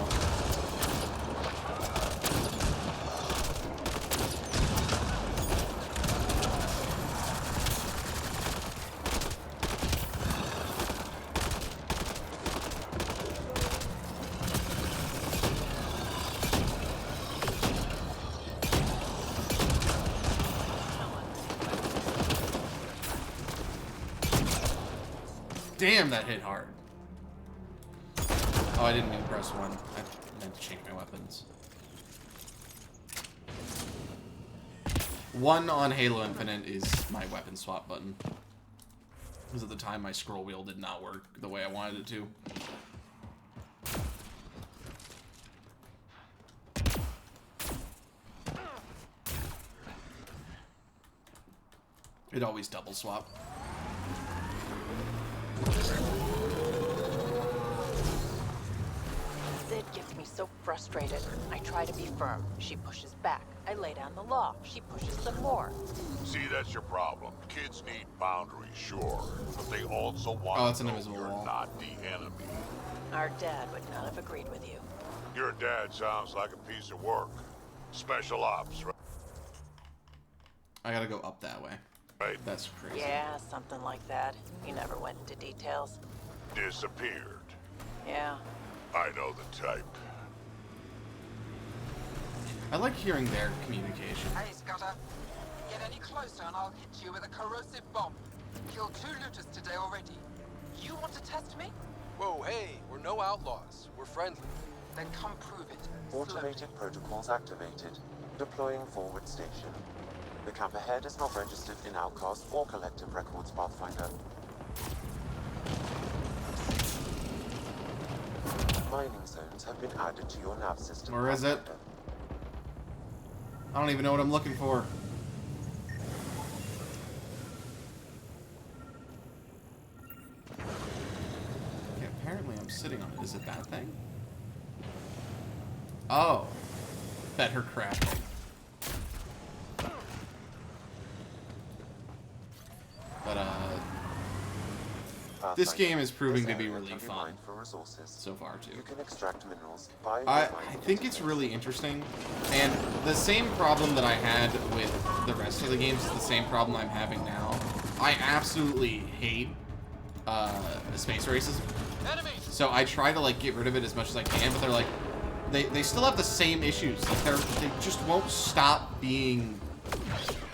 Damn, that hit hard. Oh, I didn't mean to press 1. I meant to change my weapons. 1 on Halo Infinite is my weapon swap button. Because at the time my scroll wheel did not work the way I wanted it to. It always double swap. Sid gets me so frustrated. I try to be firm. She pushes back. I lay down the law. She pushes some more. See, that's your problem. Kids need boundaries, sure, but they also want to know you're not the enemy. Our dad would not have agreed with you. Your dad sounds like a piece of work. Special ops, right? I gotta go up that way. Right. That's crazy. Yeah, something like that. He never went into details. Disappeared. Yeah. I know the type. I like hearing their communication. Hey, Scudder. Get any closer and I'll hit you with a corrosive bomb. Killed 2 looters today already. You want to test me? Whoa, hey, we're no outlaws. We're friendly. Then come prove it. Automated protocols activated. Deploying forward station. The camp ahead is not registered in Outcast or Collective Records Pathfinder. Mining zones have been added to your nav system. Where is it? I don't even know what I'm looking for. Okay, apparently I'm sitting on it. Is it that thing? Oh. Better crafting. But, this game is proving to be really fun so far, too. You can extract minerals I think it's really interesting, and the same problem that I had with the rest of the games is the same problem I'm having now. I absolutely hate space racism, so I try to like get rid of it as much as I can, but they're like, they still have the same issues. Like they just won't stop being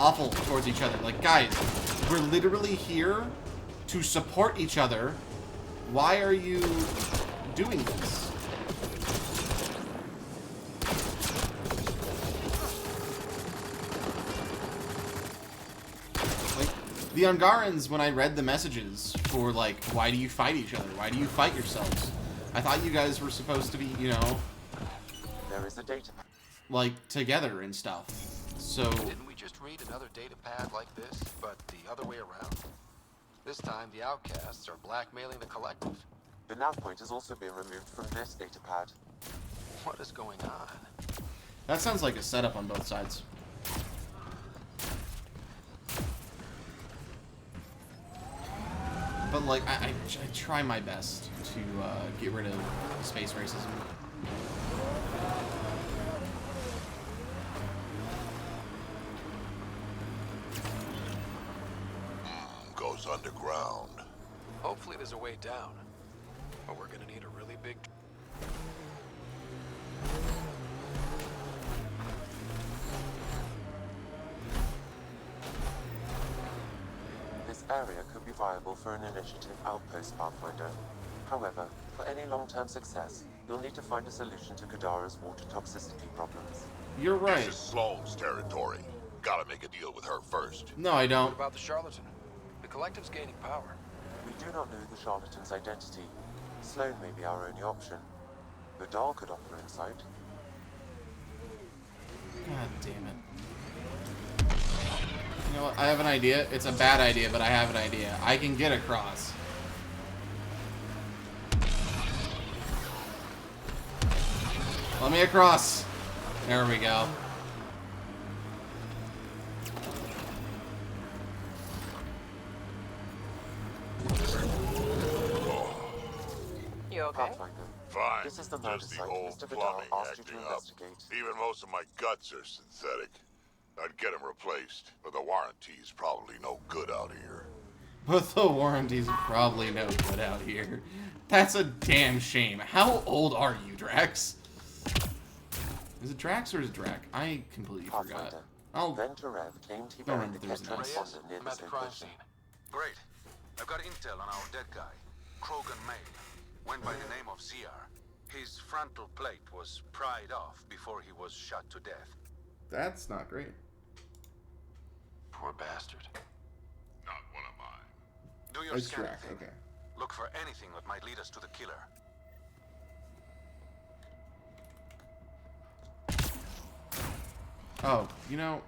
awful towards each other. Like, guys, we're literally here to support each other. Why are you doing this? Like, the Angarans, when I read the messages for, like, why do you fight each other? Why do you fight yourselves? I thought you guys were supposed to be, you know, there is a data like, together and stuff. So... Didn't we just read another data pad like this, but the other way around? This time, the outcasts are blackmailing the collective. The nav point has also been removed from this data pad. What is going on? That sounds like a setup on both sides. But, like, I try my best to get rid of space racism. Goes underground. Hopefully there's a way down. But we're gonna need a really big... This area could be viable for an initiative outpost Pathfinder. However, for any long-term success, you'll need to find a solution to Kadara's water toxicity problems. You're right. This is Sloane's territory. Gotta make a deal with her first. No, I don't. What about the charlatan? The collective's gaining power. We do not know the charlatan's identity. Sloane may be our only option. Vidal could offer insight. God damn it. You know what? I have an idea. It's a bad idea, but I have an idea. I can get across. Let me across. There we go. You okay? Fine. This is the Just the site old Mr. Vidal plumbing asked you to acting up. investigate. Even most of my guts are synthetic. I'd get them replaced, but the warranty's probably no good out here. But the warranty's probably no good out here. That's a damn shame. How old are you, Drax? Is it Drax or is it Drac? I completely forgot. Then Terev claimed he don't buried remember the if there was Ketran an Fonda near I'm the at the same crime position. scene. Great. I've got intel on our dead guy, Krogan May. Went by the name of ZR. His frontal plate was pried off before he was shot to death. That's not great. Poor bastard. Not one of mine. Do your It's scanning Drac, thing. okay. Look for anything that might lead us to the killer. Oh, you know...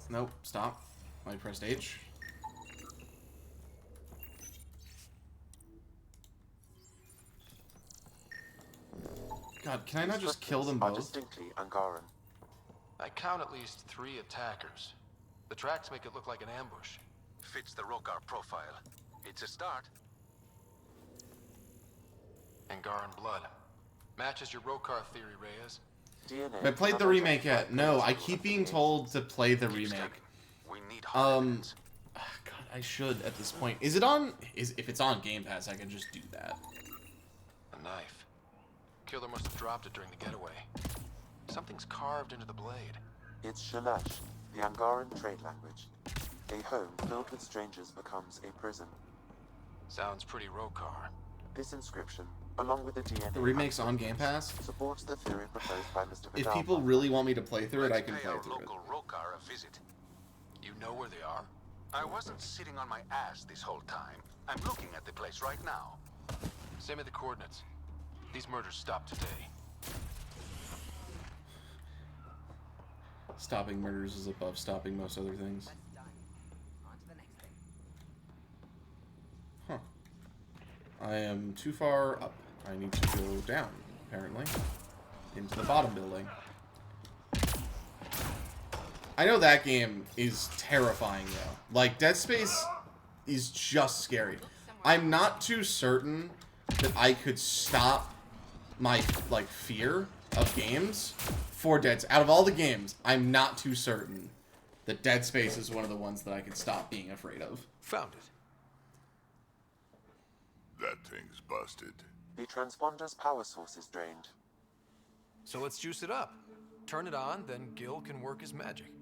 Nope, stop. I pressed H. God, can I not just kill them Are both? distinctly Angaran. I count at least 3 attackers. The tracks make it look like an ambush. Fits the Rokar profile. It's a start. Angaran blood. Matches your Rokar theory, Reyes. DNA. Have I played the remake yet? No, I keep being told to play the remake. We need God, I should at this point. Is it on? If it's on Game Pass, I can just do that. A knife. Killer must have dropped it during the getaway. Something's carved into the blade. It's Shalash, the Angaran trade language. A home filled with strangers becomes a prison. Sounds pretty Rokar. This inscription, along with the DNA... The remake's on Game Pass? ...supports the theory proposed by Mr. If Vidal. people really want me to play through it, I can play through it. Local Rokar a visit. You know where they are? I wasn't sitting on my ass this whole time. I'm looking at the place right now. Send me the coordinates. These murders stopped today. Stopping murders is above stopping most other things. Huh. I am too far up. I need to go down, apparently. Into the bottom building. I know that game is terrifying, though. Like, Dead Space is just scary. I'm not too certain that I could stop my, like, fear of games for out of all the games, I'm not too certain that Dead Space is one of the ones that I could stop being afraid of. Found it. That thing's busted. The transponder's power source is drained. So let's juice it up. Turn it on, then Gil can work his magic.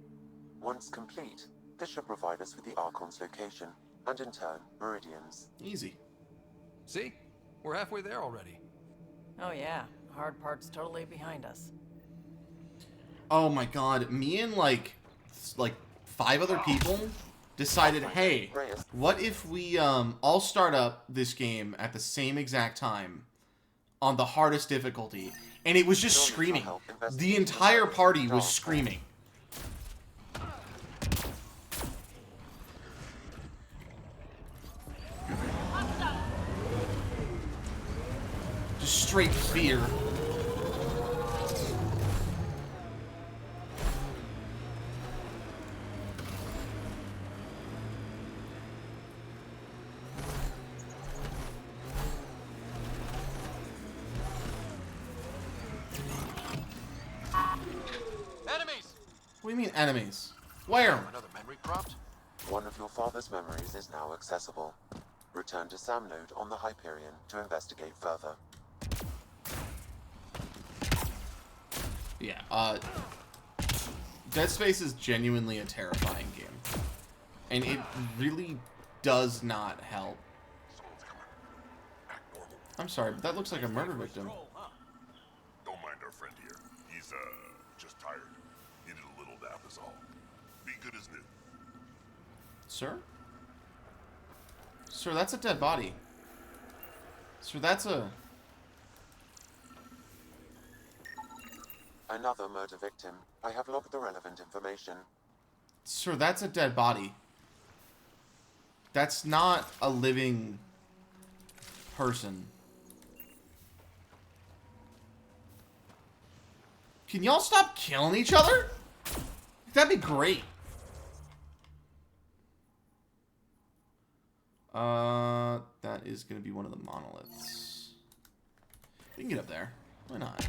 Once complete, this should provide us with the Archon's location, and in turn, Meridian's. Easy. See? We're halfway there already. Oh yeah, the hard part's totally behind us. Oh my god, me and like 5 other people decided, hey, what if we all start up this game at the same exact time on the hardest difficulty, and it was just screaming. The entire party was screaming. Just straight fear. What do you mean enemies? Where? Another memory prompt? One of your father's memories is now accessible. Return to Sam Node on the Hyperion to investigate further. Yeah, Dead Space is genuinely a terrifying game. And it really does not help. I'm sorry, but that looks like a murder victim. Don't mind our friend here. He's, just tired. Needed a little nap is all. Be good as new. Sir? Sir, that's a dead body. Sir, that's a... Another murder victim. I have logged the relevant information. Sir, that's a dead body. That's not a living person. Can y'all stop killing each other? That'd be great. That is going to be one of the monoliths. We can get up there. Why not?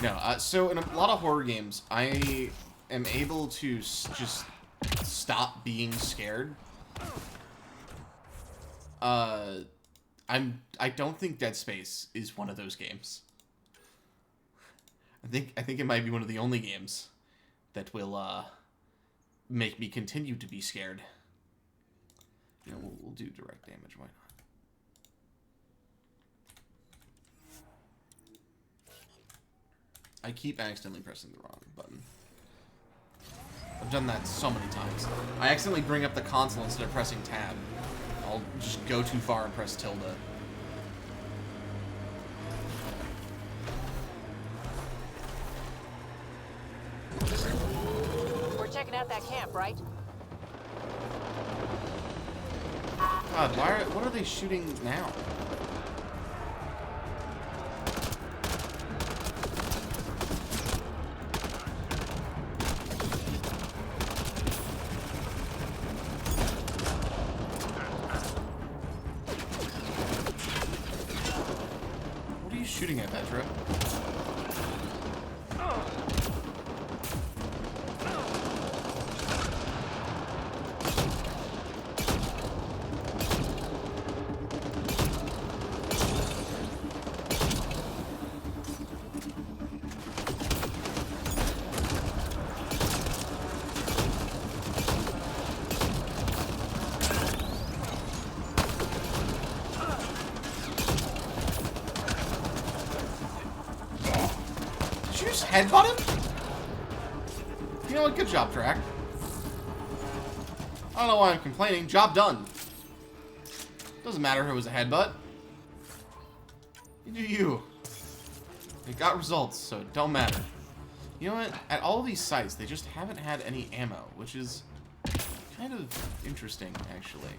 No, so in a lot of horror games, I am able to just stop being scared. I don't think Dead Space is one of those games. I think it might be one of the only games that will make me continue to be scared. You know, we'll do direct damage. Why not? I keep accidentally pressing the wrong button. I've done that so many times. I accidentally bring up the console instead of pressing tab. I'll just go too far and press tilde. We're checking out that camp, right? God, what are they shooting now? What are you shooting at, Petra? you just headbutt him? You know what? Good job, Track. I don't know why I'm complaining. Job done. Doesn't matter if it was a headbutt. You do you. It got results, so it don't matter. You know what? At all these sites, they just haven't had any ammo, which is kind of interesting, actually.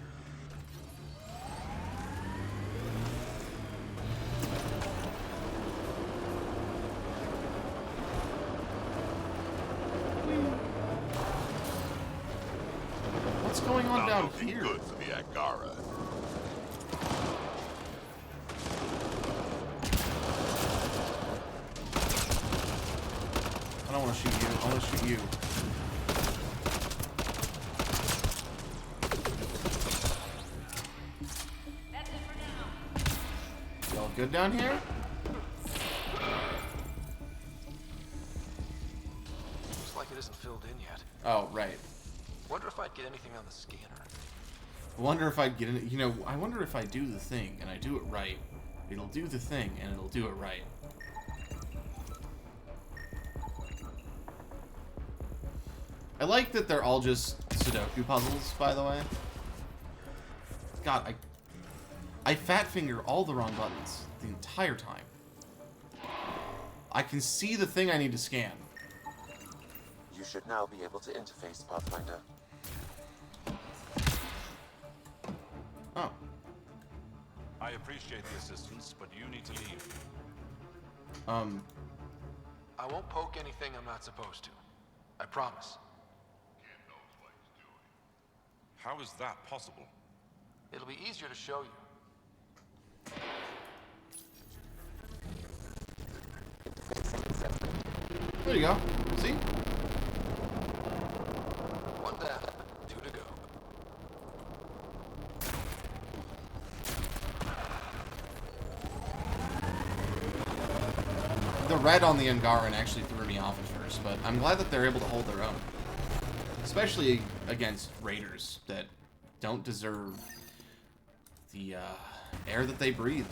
What's going on down here? Good for the Angara. I don't want to shoot you. I want to shoot you. Y'all good down here? Looks like it isn't filled in yet. Oh, right. Wonder if I'd get anything on the scanner. Wonder if I'd get in. You know, I wonder if I do the thing and I do it right. It'll do the thing and it'll do it right. I like that they're all just Sudoku puzzles, by the way. God, I fat finger all the wrong buttons the entire time. I can see the thing I need to scan. You should now be able to interface Pathfinder. Oh. I appreciate the assistance, but you need to leave. I won't poke anything I'm not supposed to. I promise. How is that possible? It'll be easier to show you. There you go. See? One down, two to go. The red on the Angaran actually threw me off at first, but I'm glad that they're able to hold their own. Especially against raiders that don't deserve the air that they breathe.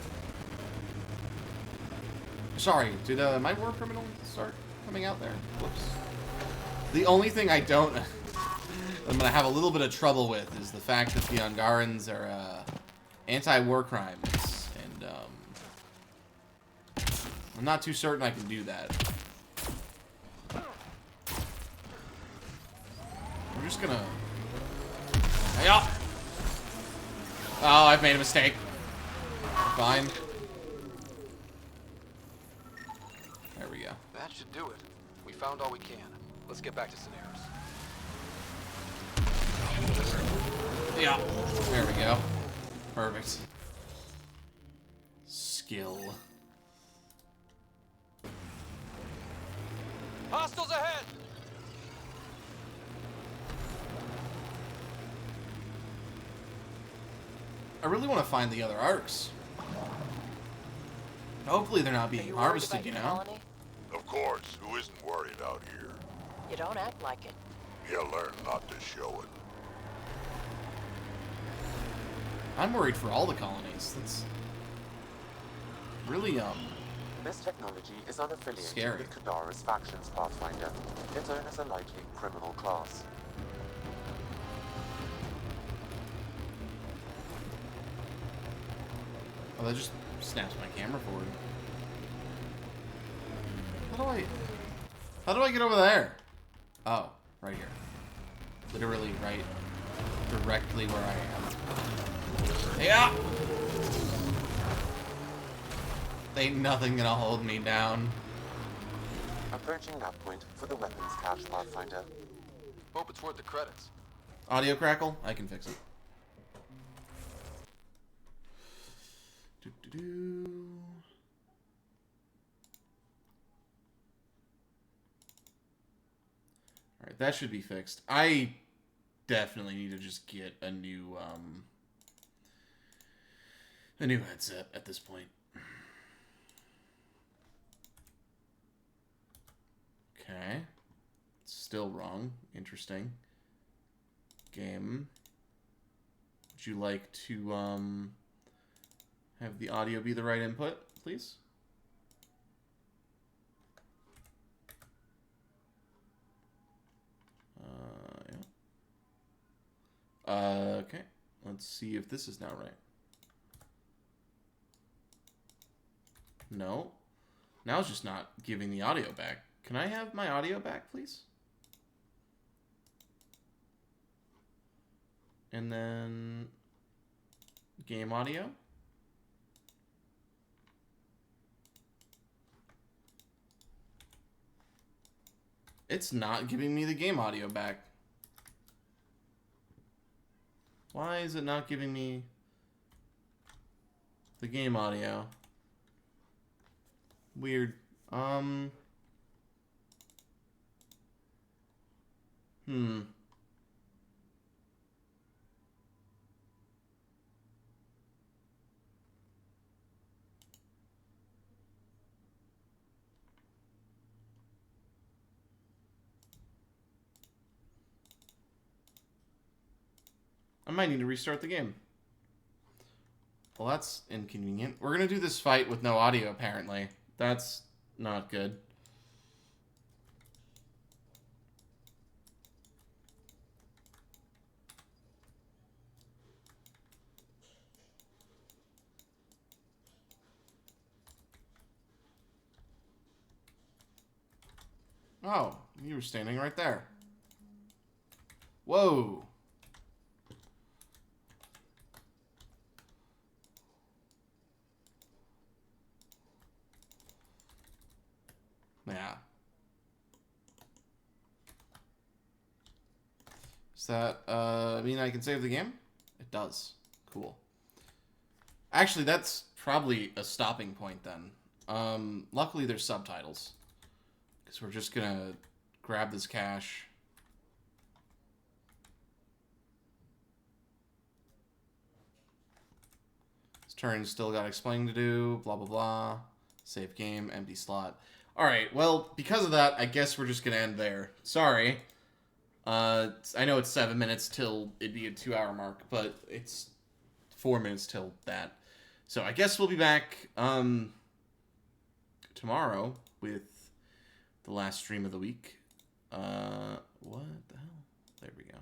Sorry, did my war criminal start coming out there? Whoops. The only thing I don't... I'm going to have a little bit of trouble with is the fact that the Angarans are anti-war crimes, and I'm not too certain I can do that. I'm just gonna... Hey-ya! Oh, I've made a mistake. Fine. There we go. That should do it. We found all we can. Let's get back to Cineris. Yeah. There we go. Perfect. Skill. Hostiles ahead! I really want to find the other Arks. Hopefully they're not being harvested, you know? Colony? Of course, who isn't worried out here? You don't act like it. He'll learn not to show it. I'm worried for all the colonies. That's really, This technology is unaffiliated scary. with Kadara's factions, Pathfinder. Its owners are likely criminal class. Oh, that just snaps my camera forward. How do I get over there? Oh, right here. Literally right directly where I am. Yeah! Ain't nothing gonna hold me down. Approaching that point for the weapons cache, Pathfinder. Hope it's worth the credits. Audio crackle? I can fix it. Alright, that should be fixed. I definitely need to just get a new headset at this point. Okay. Still wrong. Interesting. Game. Would you like to have the audio be the right input, please? Okay. Let's see if this is now right. No. Now it's just not giving the audio back. Can I have my audio back, please? And then game audio. It's not giving me the game audio back. Why is it not giving me the game audio? Weird. I might need to restart the game. Well, that's inconvenient. We're gonna do this fight with no audio, apparently. That's not good. Oh, you were standing right there. Whoa. Yeah. Does that mean I can save the game? It does. Cool. Actually, that's probably a stopping point then. Luckily there's subtitles. Because we're just gonna grab this cache. This turn still got explaining to do, blah blah blah. Save game, empty slot. Alright, well, because of that, I guess we're just gonna end there. Sorry. I know it's 7 minutes till it'd be a 2-hour mark, but it's 4 minutes till that. So I guess we'll be back tomorrow with the last stream of the week. What the hell? There we go.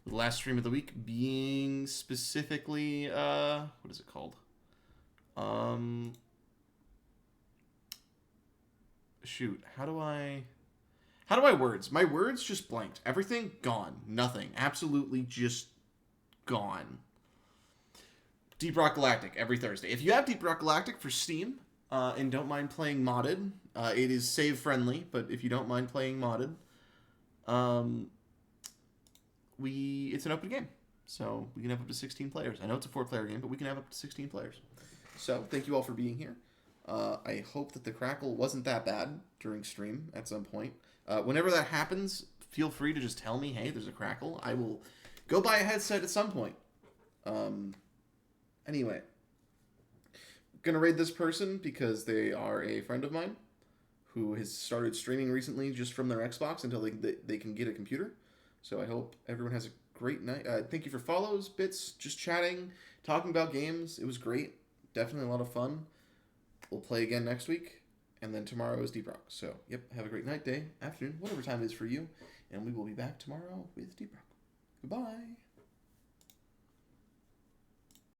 With the last stream of the week being specifically, what is it called? Shoot, how do I words? My words just blanked. Everything gone. Nothing. Absolutely just gone. Deep Rock Galactic every Thursday. If you have Deep Rock Galactic for Steam and don't mind playing modded, it is save friendly, but if you don't mind playing modded, it's an open game. So we can have up to 16 players. I know it's a 4-player game, but we can have up to 16 players. So thank you all for being here. I hope that the crackle wasn't that bad during stream at some point. Whenever that happens, feel free to just tell me, hey, there's a crackle. I will go buy a headset at some point. Anyway, gonna raid this person because they are a friend of mine who has started streaming recently just from their Xbox until they can get a computer. So I hope everyone has a great night. Thank you for follows, bits, just chatting, talking about games. It was great. Definitely a lot of fun. We'll play again next week. And then tomorrow is Deep Rock. So, yep, have a great night, day, afternoon, whatever time it is for you. And we will be back tomorrow with Deep Rock. Goodbye.